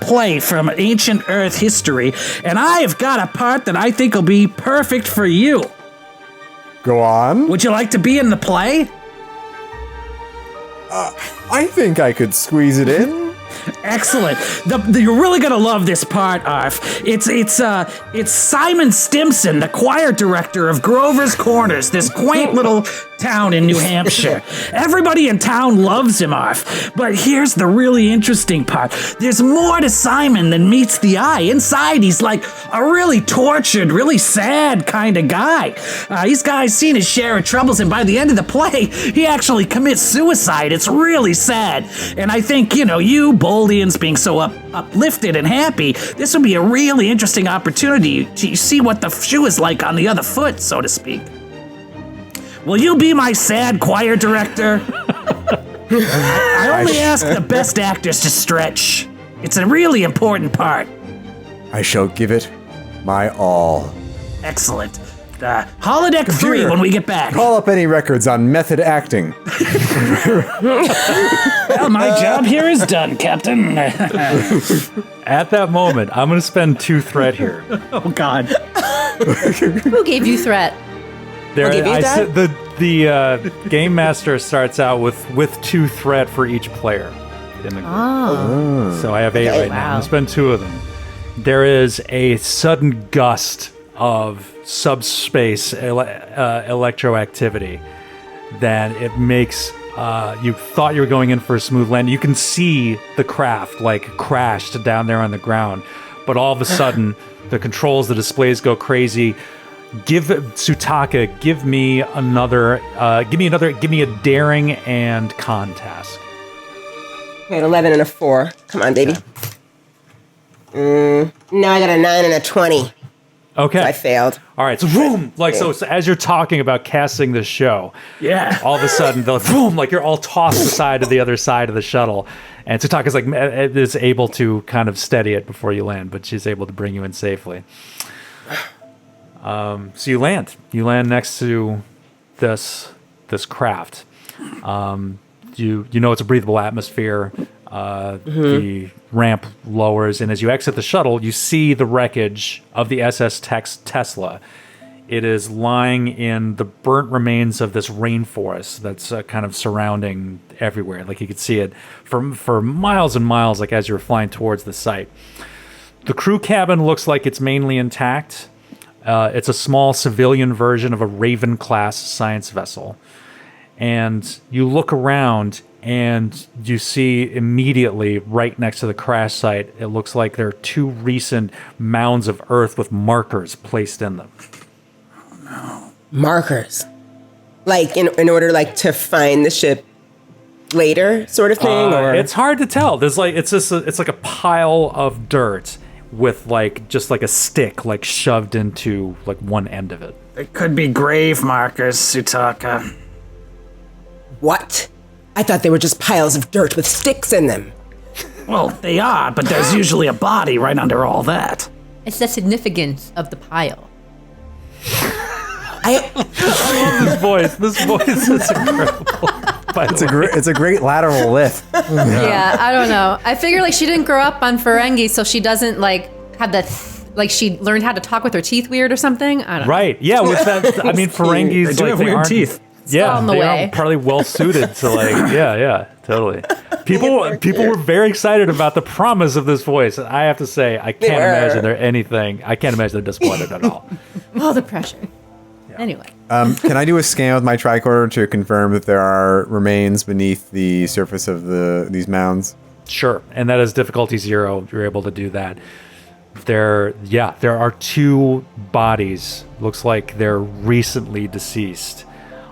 play from ancient Earth history, and I have got a part that I think will be perfect for you. Go on. Would you like to be in the play? I think I could squeeze it in. Excellent. You're really gonna love this part, Arf. It's Simon Stimson, the choir director of Grover's Corners, this quaint little town in New Hampshire. Everybody in town loves him, Arf. But here's the really interesting part. There's more to Simon than meets the eye. Inside, he's like a really tortured, really sad kind of guy. He's seen his share of troubles, and by the end of the play, he actually commits suicide. It's really sad. And I think, you Boldians being so uplifted and happy, this would be a really interesting opportunity to see what the shoe is like on the other foot, so to speak. Will you be my sad choir director? I only ask the best actors to stretch. It's a really important part. I shall give it my all. Excellent. Holodeck 3 when we get back. Call up any records on method acting. Well, my job here is done, Captain. At that moment, I'm going to spend 2 threat here. Oh, God. Who gave you threat? There, give you that? the game master starts out with 2 threat for each player in the group. So I have 8 right now. I'm Wow. going to spend 2 of them. There is a sudden gust of subspace electroactivity that it makes you thought you were going in for a smooth land. You can see the craft crashed down there on the ground, but all of a sudden the controls, the displays go crazy. Give me a daring and con task. Okay, an 11 and a 4. Come on, baby. Now I got a 9 and a 20. Okay. I failed. All right, so boom, so as you're talking about casting this show, Yeah. all of a sudden, boom, you're all tossed aside to the other side of the shuttle, and Tsutaka's is able to kind of steady it before you land, but she's able to bring you in safely. So you land next to this craft. You know it's a breathable atmosphere. The ramp lowers, and as you exit the shuttle, you see the wreckage of the SS Tesla. It is lying in the burnt remains of this rainforest that's kind of surrounding everywhere. You could see it for miles and miles, as you're flying towards the site. The crew cabin looks like it's mainly intact. It's a small civilian version of a Raven-class science vessel. And you look around, and you see immediately right next to the crash site, it looks like there are 2 recent mounds of earth with markers placed in them. Markers. In order to find the ship later, sort of thing, or It's hard to tell. There's it's like a pile of dirt with just a stick shoved into one end of it. It could be grave markers, Tsutaka. what? I thought they were just piles of dirt with sticks in them. Well, they are, but there's usually a body right under all that. It's the significance of the pile. This voice is incredible. It's a great lateral lift. Yeah, I don't know. I figure she didn't grow up on Ferengi, so she doesn't have the like she learned how to talk with her teeth weird or something. I don't know. Right. Yeah. With that, I mean, Ferengis They do have they weird aren't- teeth. Yeah, on the they way. are probably well suited to yeah, totally. People were very excited about the promise of this voice. I have to say, I can't imagine I can't imagine they're disappointed at all. Oh, the pressure. Anyway. Can I do a scan with my tricorder to confirm that there are remains beneath the surface of these mounds? Sure, and that is difficulty 0. You're able to do that. There are 2 bodies. Looks like they're recently deceased.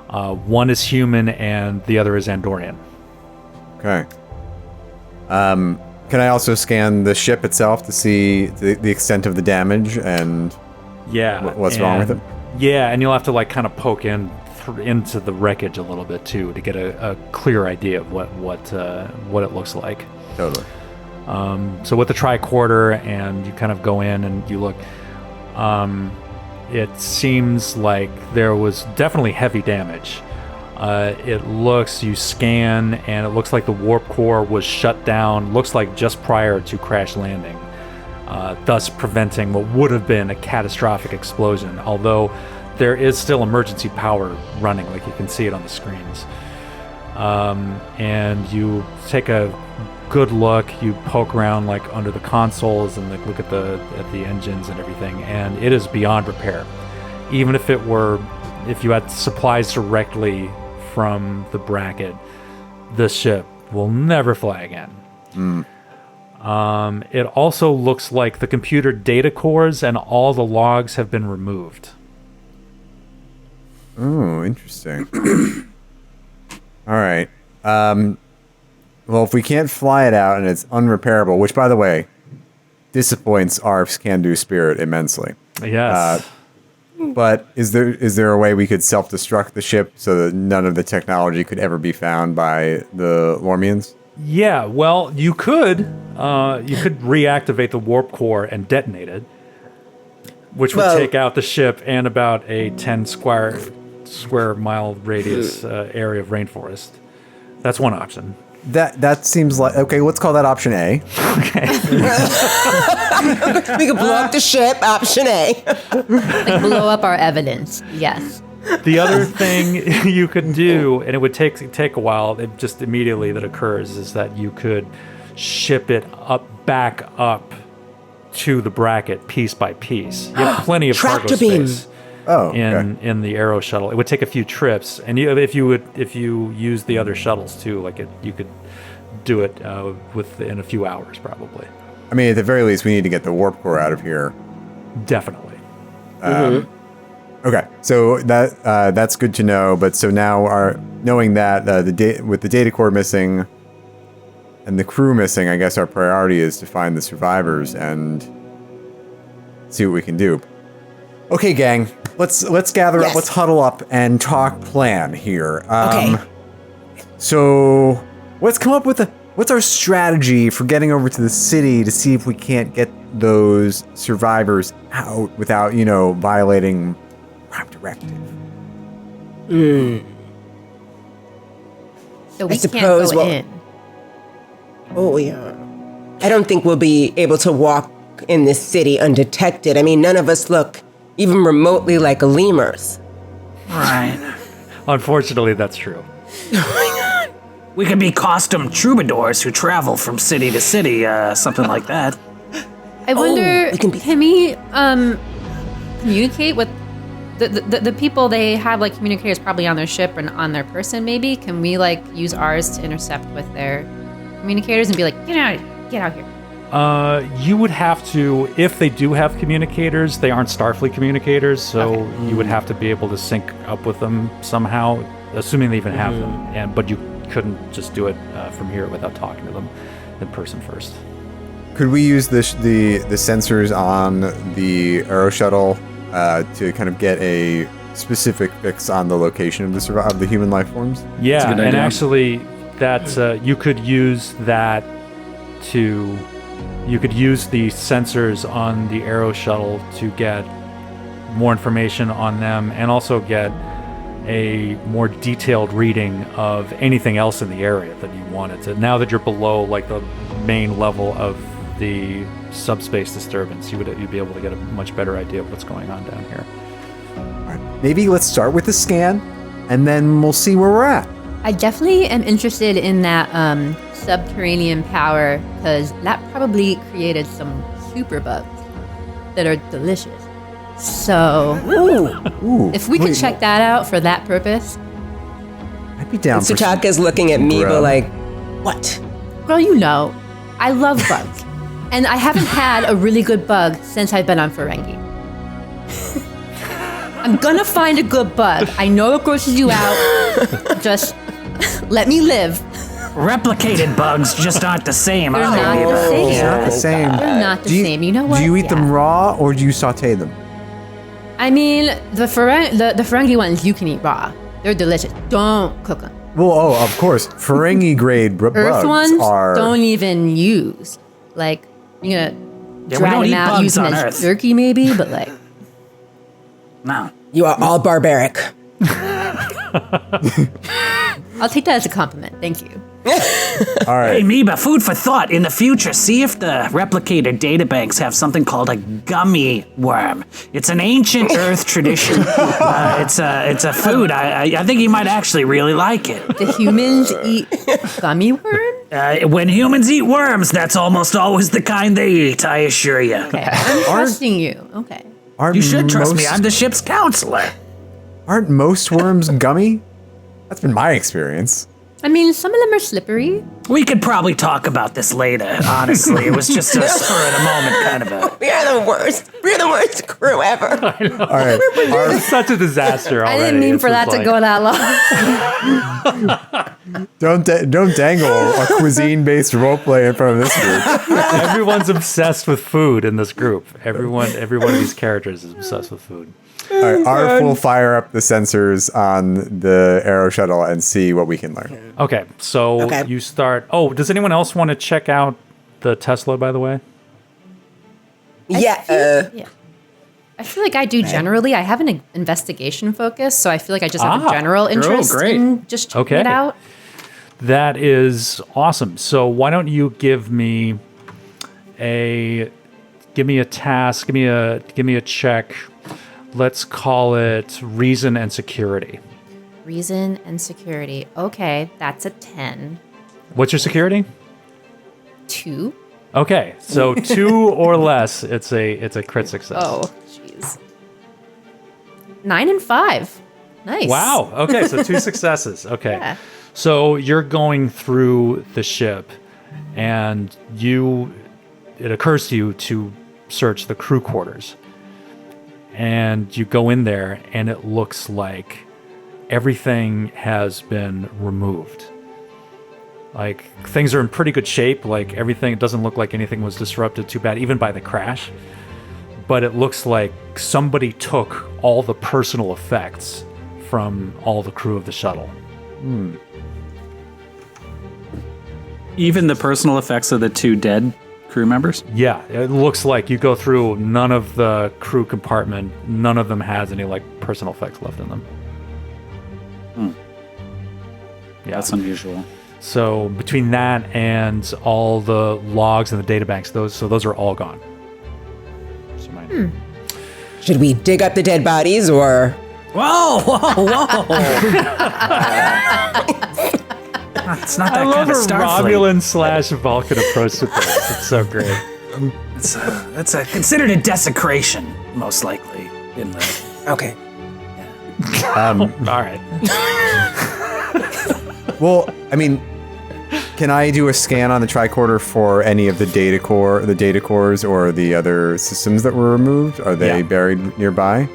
One is human and the other is Andorian. Okay. Can I also scan the ship itself to see the extent of the damage and what's wrong with it? Yeah, and you'll have to like kind of poke into the wreckage a little bit too to get a clear idea of what it looks like. Totally. So with the tricorder, and you kind of go in and you look, it seems like there was definitely heavy damage. You scan, and it looks like the warp core was shut down, looks like just prior to crash landing, thus preventing what would have been a catastrophic explosion, although there is still emergency power running, like you can see it on the screens. And you take a good look, you poke around like under the consoles and like look at the engines and everything, and it is beyond repair. Even if you had supplies directly from the Brackett, the ship will never fly again. It also looks like the computer data cores and all the logs have been removed. Oh, interesting. All right. Well, if we can't fly it out and it's unrepairable, which, by the way, disappoints Arf's can-do spirit immensely. Yes. But is there a way we could self-destruct the ship so that none of the technology could ever be found by the Lormians? Yeah, well, you could reactivate the warp core and detonate it, which would take out the ship and about a 10 square mile radius area of rainforest. That's one option. That seems like okay. Let's call that option A. Okay. We could blow up the ship. Option A. Like blow up our evidence. Yes. The other thing you could do, and it would take a while, it just immediately that occurs, is that you could ship it back up to the Brackett piece by piece. You have plenty of cargo Tractor beam. space. Oh, okay. in the Aero shuttle. It would take a few trips, and if you use the other shuttles too, you could do it within a few hours probably. I mean, at the very least, we need to get the warp core out of here. Definitely. Okay, so that's good to know. But so now, knowing that with the data core missing and the crew missing, I guess our priority is to find the survivors and see what we can do. Okay, gang, let's gather up, let's huddle up and talk plan here. Okay. So let's come up with what's our strategy for getting over to the city to see if we can't get those survivors out without, violating Prime Directive. So we can't suppose go in. Oh, yeah. I don't think we'll be able to walk in this city undetected. I mean, none of us look even remotely like lemurs. Right. Unfortunately, that's true. We could be costume troubadours who travel from city to city, something like that. I wonder, we can be- can we communicate with the people? They have like communicators probably on their ship and on their person maybe. Can we like use ours to intercept with their communicators and be like, get out here? You would have to, if they do have communicators, they aren't Starfleet communicators, so you would have to be able to sync up with them somehow, assuming they even have them. But you couldn't just do it from here without talking to them in person first. Could we use the sensors on the Aero shuttle to kind of get a specific fix on the location of the human life forms? Yeah, good and idea. actually, that you could use that to. You could use the sensors on the Aero shuttle to get more information on them and also get a more detailed reading of anything else in the area that you wanted to. Now that you're below like the main level of of the subspace disturbance, you'd be able to get a much better idea of what's going on down here. Maybe let's start with the scan, and then we'll see where we're at. I definitely am interested in that subterranean power because that probably created some super bugs that are delicious. So, if we could check that out for that purpose. I'd be down for some Sutaka's looking at me, grub. but like, what? Girl, you know, I love bugs. And I haven't had a really good bug since I've been on Ferengi. I'm gonna find a good bug. I know it grosses you out. Just let me live. Replicated bugs just aren't the same, They're are not they? the same. It's not the same. They're not the same. You know what? Do you eat them Yeah. raw or do you saute them? I mean, the Ferengi ones you can eat raw. They're delicious. Don't cook them. Well, of course, Ferengi grade bugs Earth ones are. don't even use. Like, you're gonna we dry don't them eat out, bugs use them on as Earth. jerky maybe, but like, No. You are all barbaric. I'll take that as a compliment. Thank you. All right. Hey, Meba, food for thought. In the future, see if the replicator databanks have something called a gummy worm. It's an ancient Earth tradition. It's a food. I think you might actually really like it. The humans eat gummy worms? When humans eat worms, that's almost always the kind they eat, I assure you. Okay, I'm trusting you. Okay. Aren't You should trust me. most- I'm the ship's counselor. Aren't most worms gummy? That's been my experience. I mean, some of them are slippery. We could probably talk about this later, honestly. It was just a spur of the moment kind of a... We are the worst. We're the worst crew ever. All right. It's such a disaster already. I didn't mean It's for that just to go that long. Don't dangle a cuisine-based roleplay in front of this group. Everyone's obsessed with food in this group. Every one of these characters is obsessed with food. All right, Arf will fire up the sensors on the Aero Shuttle and see what we can learn. Okay, so Okay. you start. Oh, does anyone else want to check out the Tesla, by the way? Yeah. Yeah. I feel like I do generally. I have an investigation focus, so I feel like I just have a general interest great. in just checking Okay. it out. That is awesome. So why don't you give me a task, give me a check. Let's call it reason and security. Reason and security. Okay, that's a 10. What's your security? 2. Okay, so 2 or less, it's a crit success. Oh, jeez. 9 and 5. Nice. Wow. Okay, so 2 successes. Okay. Yeah. So you're going through the ship and it occurs to you to search the crew quarters. And you go in there and it looks like everything has been removed. Like things are in pretty good shape. Like everything, it doesn't look like anything was disrupted too bad, even by the crash. But it looks like somebody took all the personal effects from all the crew of the shuttle. Even the personal effects of the 2 dead crew members? Yeah, it looks like you go through none of the crew compartment. None of them has any like personal effects left in them. Yeah. That's unusual. So between that and all the logs and the databanks, those are all gone. So Should we dig up the dead bodies or? Whoa, whoa, whoa. It's not I that love kind a of Starfleet. Romulan / Vulcan approach to things. It's so great. That's considered a desecration, most likely. In the Okay. All right. Well, I mean, can I do a scan on the tricorder for any of the data cores or the other systems that were removed? Are they Yeah. buried nearby?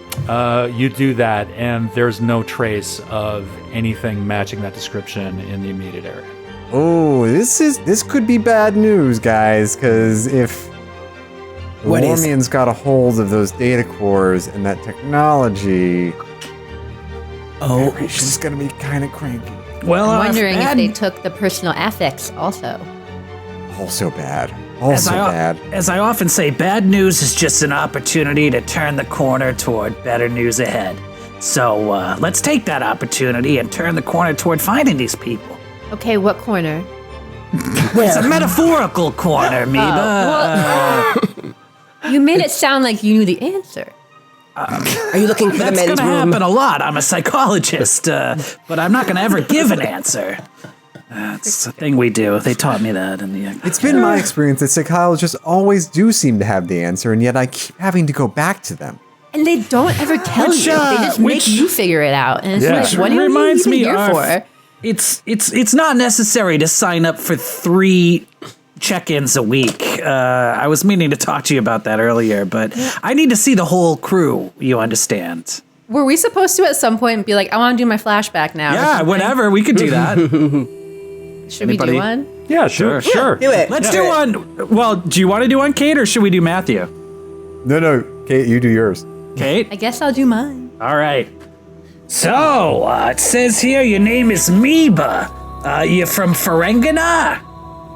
You do that, and there's no trace of anything matching that description in the immediate area. Oh, this could be bad news, guys, because if the What is? Lormians got a hold of those data cores and that technology, she's gonna be kind of cranky. well, I'm wondering if bad- they took the personal affects also. Also bad. As Also bad. As I often say, bad news is just an opportunity to turn the corner toward better news ahead. So let's take that opportunity and turn the corner toward finding these people. Okay, what corner? It's a metaphorical corner, Meba. You made it sound like you knew the answer. Are you looking for the That's men's going to room? happen a lot. I'm a psychologist, but I'm not going to ever give an answer. It's a thing we do. They taught me that in the. It's been my experience that psychologists always do seem to have the answer, and yet I keep having to go back to them. And they don't ever tell you. They just make you figure it out. And it's Yeah. like, what do you reminds even me here of- for? It's not necessary to sign up for 3 check-ins a week. I was meaning to talk to you about that earlier, but I need to see the whole crew. You understand? Were we supposed to at some point be like, I want to do my flashback now? or Yeah, something? whatever. We could do that. Should we Anybody? do one? Yeah, sure. Do it. Let's do one. Well, do you want to do one, Kate, or should we do Matthew? No, Kate, you do yours. Kate? I guess I'll do mine. All right. So, it says here your name is Meba. You're from Ferengana?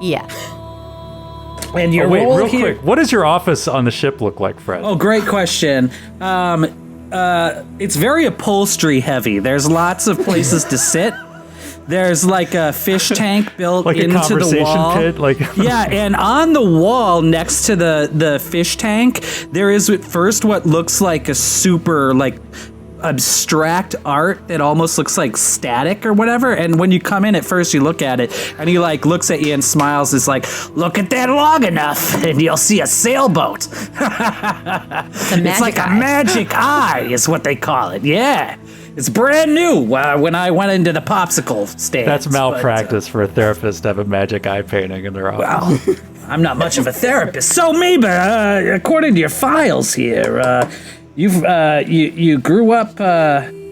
Yeah. And your Wait, role real here... quick. What does your office on the ship look like, Fred? Oh, great question. It's very upholstery heavy. There's lots of places to sit. There's like a fish tank built like a into the conversation wall. pit? Like Yeah, and on the wall next to the fish tank, there is at first what looks like a super like abstract art that almost looks like static or whatever. And when you come in at first, you look at it and he like looks at you and smiles. It's like, look at that long enough and you'll see a sailboat. It's like a magic eye is what they call it. Yeah. It's brand new when I went into the popsicle stand. that's malpractice for a therapist to have a magic eye painting in their office. Well, I'm not much of a therapist. So, Meba, according to your files here, you grew up.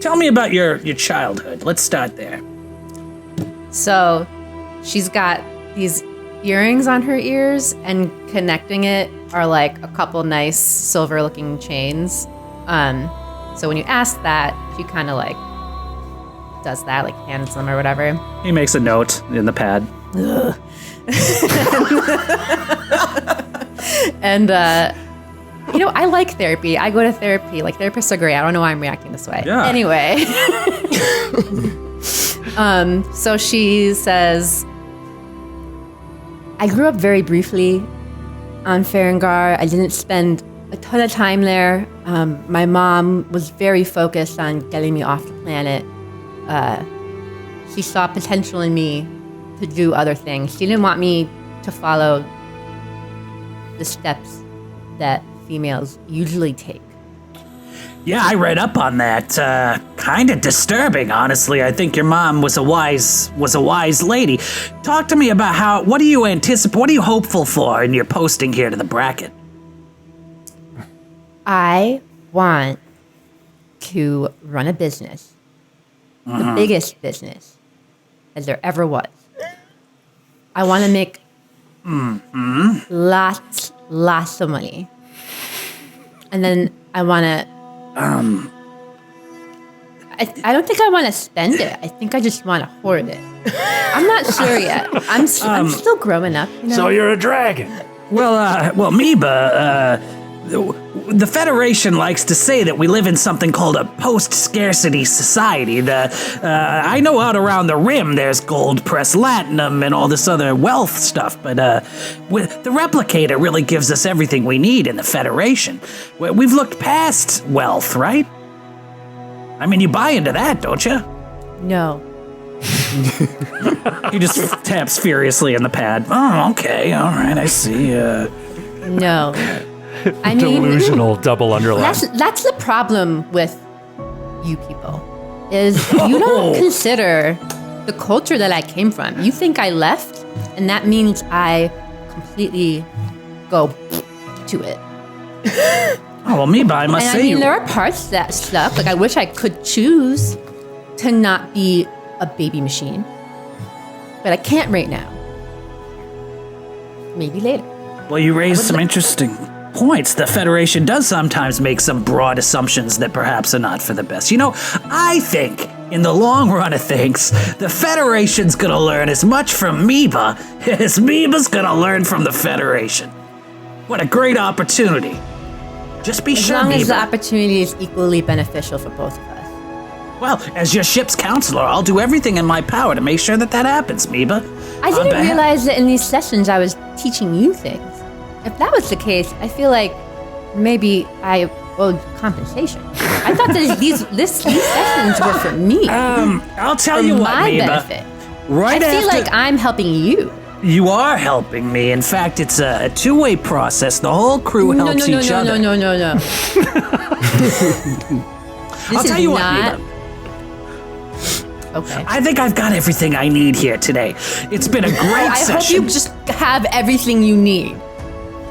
Tell me about your childhood. Let's start there. So she's got these earrings on her ears, and connecting it are like a couple nice silver looking chains. So when you ask that, she kind of like does that, like hands them or whatever. He makes a note in the pad. And I like therapy. I go to therapy. Like, therapists are great. I don't know why I'm reacting this way. Yeah. Anyway. So she says, I grew up very briefly on Ferengar. I didn't spend a ton of time there. My mom was very focused on getting me off the planet. She saw potential in me to do other things. She didn't want me to follow the steps that females usually take. Yeah, I read up on that. Kind of disturbing, honestly. I think your mom was a wise lady. Talk to me about what do you anticipate? What are you hopeful for in your posting here to the Brackett? I want to run a business, the biggest business as there ever was. I want to make lots of money. And then I want to... I don't think I want to spend it. I think I just want to hoard it. I'm not sure yet. I'm still growing up. You know? So you're a dragon. Well, Meba, the Federation likes to say that we live in something called a post-scarcity society. I know out around the rim there's gold press latinum and all this other wealth stuff, but the replicator really gives us everything we need in the Federation. We've looked past wealth, right? I mean, you buy into that, don't you? No. He just taps furiously in the pad. Oh, okay, all right, I see. No. I mean, Delusional double underline. that's the problem with you people, is you don't consider the culture that I came from. You think I left, and that means I completely go to it. Oh, well, Meba, I must And say I mean, there are parts that stuff. Like, I wish I could choose to not be a baby machine, but I can't right now. Maybe later. Well, you raised some interesting points. The Federation does sometimes make some broad assumptions that perhaps are not for the best. You know, I think, in the long run of things, the Federation's gonna learn as much from Meba as Meba's gonna learn from the Federation. What a great opportunity. Just be As sure, long as the Meba. opportunity is equally beneficial for both of us. Well, as your ship's counselor, I'll do everything in my power to make sure that happens, Meba. I didn't realize that in these sessions I was teaching you things. If that was the case, I feel like maybe I owed compensation. I thought that these sessions were for me. I'll tell for you what, my Meba. benefit. Right I feel after like I'm helping you. you are helping me. In fact, it's a two-way process. The whole crew helps each other. No. I'll tell you what, Meba. Okay. I think I've got everything I need here today. It's been a great I hope session. you just have everything you need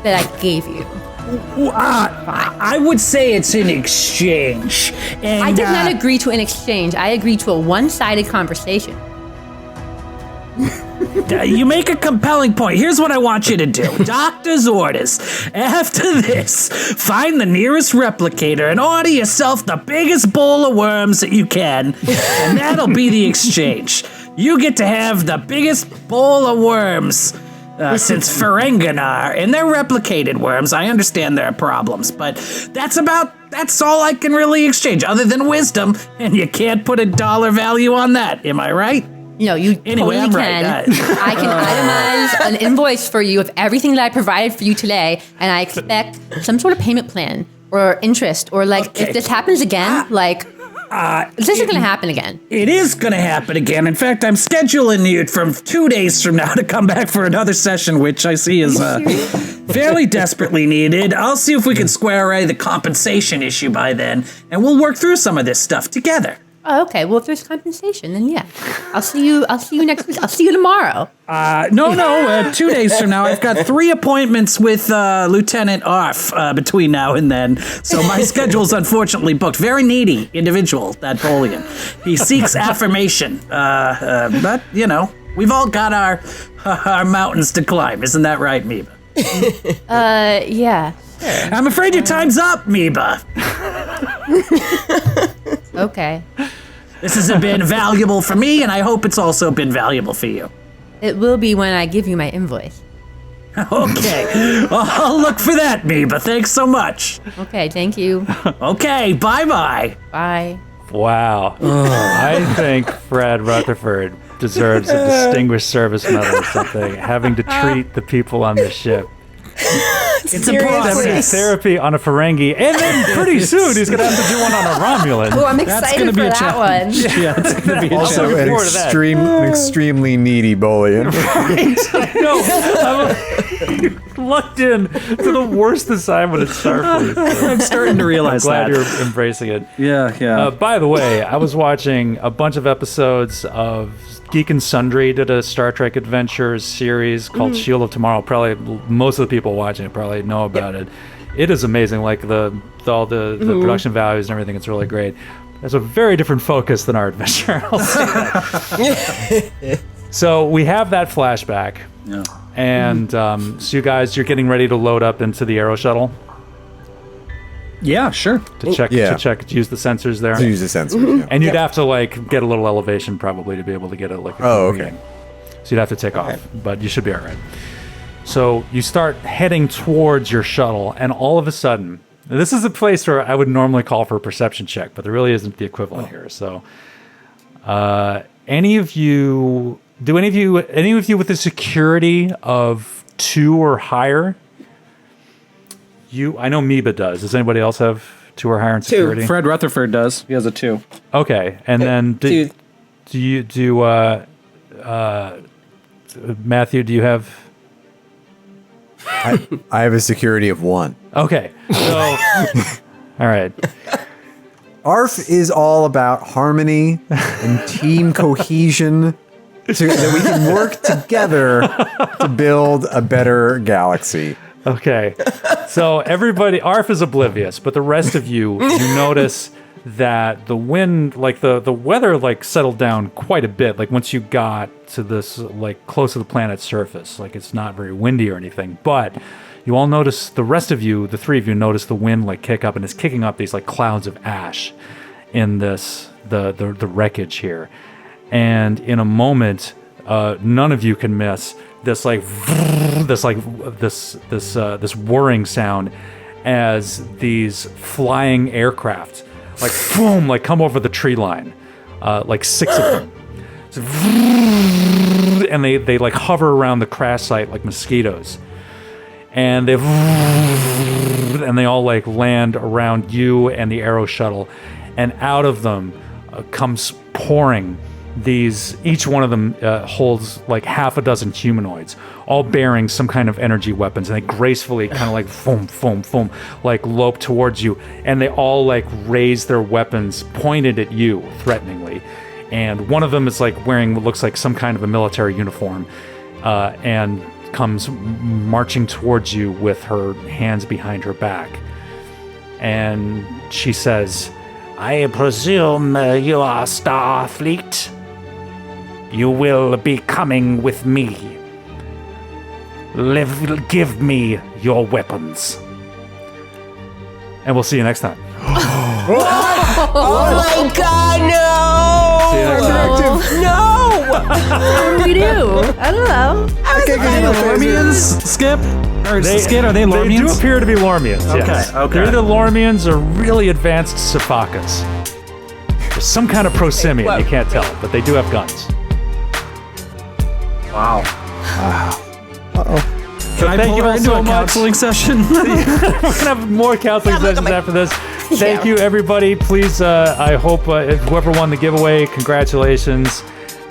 that I gave you. I would say it's an exchange. And, I did not agree to an exchange. I agreed to a one-sided conversation. You make a compelling point. Here's what I want you to do. Doctor's orders. After this, find the nearest replicator and order yourself the biggest bowl of worms that you can, and that'll be the exchange. You get to have the biggest bowl of worms. Since Ferenginar and they're replicated worms, I understand there are problems, but that's all I can really exchange, other than wisdom, and you can't put a dollar value on that. Am I right? No, you Anyway, totally I'm can. right. I can itemize an invoice for you of everything that I provided for you today, and I expect some sort of payment plan or interest, or like Okay. if this happens again, this isn't going to happen again. It is going to happen again. In fact, I'm scheduling you from 2 days from now to come back for another session, which I see is fairly desperately needed. I'll see if we can square away the compensation issue by then, and we'll work through some of this stuff together. Oh, okay. Well, if there's compensation, then yeah. I'll see you next week. I'll see you tomorrow. No, 2 days from now. I've got 3 appointments with Lieutenant Arf between now and then, so my schedule's unfortunately booked. Very needy individual, that Bolian. He seeks affirmation, but, you know, we've all got our mountains to climb. Isn't that right, Meba? Yeah. I'm afraid your time's up, Meba. Okay. This has been valuable for me, and I hope it's also been valuable for you. It will be when I give you my invoice. Okay. I'll look for that, Meba. Thanks so much. Okay, thank you. Okay, bye-bye. Bye. Wow. I think Fred Rutherford deserves a distinguished service medal or something, having to treat the people on the ship. It's a process. Therapy on a Ferengi, and then pretty soon he's gonna have to do one on a Romulan. Oh, I'm That's excited gonna for be a that challenge. one. Yeah, it's going to be a Also, challenge. an forward to that. extremely needy Bolian. No, I'm lucked in to the worst assignment at Starfleet. So I'm starting to realize glad that. you're embracing it. Yeah. By the way, I was watching a bunch of episodes of Geek and Sundry did a Star Trek Adventures series called Shield of Tomorrow. Probably most of the people watching it probably know about it. It is amazing, like all the production values and everything. It's really great. It's a very different focus than our adventure. I'll say that. So we have that flashback, and so you guys, you're getting ready to load up into the Aero Shuttle Yeah, sure. to check, Yeah. to use the sensors there. To use the sensors. Yeah. And you'd have to like get a little elevation probably to be able to get it like a Oh, good okay. reading. So you'd have to take off, but you should be all right. So you start heading towards your shuttle, and all of a sudden, this is a place where I would normally call for a perception check, but there really isn't the equivalent here. So, any of you with a security of 2 or higher? I know Meba does. Does anybody else have 2 or higher in security? Fred Rutherford does. He has a 2. Okay, and then Two. Matthew, do you have? I have a security of 1. Okay, so all right. ARF is all about harmony and team cohesion so that we can work together to build a better galaxy. Okay, so everybody, ARF is oblivious, but the rest of you notice that the wind, like the weather, like settled down quite a bit. Like once you got to this, like close to the planet's surface, like it's not very windy or anything. But you all notice, the rest of you, the 3 of you, notice the wind like kick up, and it's kicking up these like clouds of ash in this the wreckage here. And in a moment, none of you can miss this this whirring sound as these flying aircraft like boom, like come over the tree line. like 6 of them. And they like hover around the crash site like mosquitoes. And they all like land around you and the Arrow shuttle. And out of them comes pouring these, each one of them holds like half a dozen humanoids, all bearing some kind of energy weapons, and they gracefully kind of like foom, foom, foom, like lope towards you, and they all like raise their weapons pointed at you threateningly. And one of them is like wearing what looks like some kind of a military uniform, and comes marching towards you with her hands behind her back. And she says, "I presume you are Starfleet. You will be coming with me. Give me your weapons." And we'll see you next time. Oh my God, no! See you next time. No! What do we do? I don't know. Are they Lormians, Skip? Or Skid, are they Lormians? They do appear to be Lormians, yes. Okay. They're either Lormians or really advanced Sephakas. There's some kind of prosimian, you can't tell, but they do have guns. Wow. Uh-oh. Can I pull her into a counseling session? We're going to have more counseling sessions after this. Thank you, everybody. Please, I hope whoever won the giveaway, congratulations.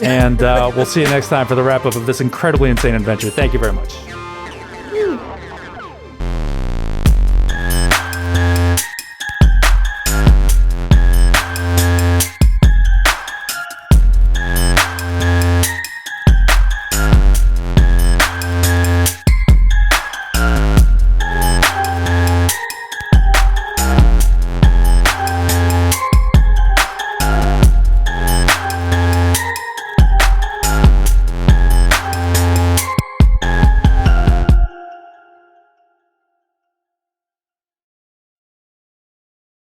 And we'll see you next time for the wrap-up of this incredibly insane adventure. Thank you very much.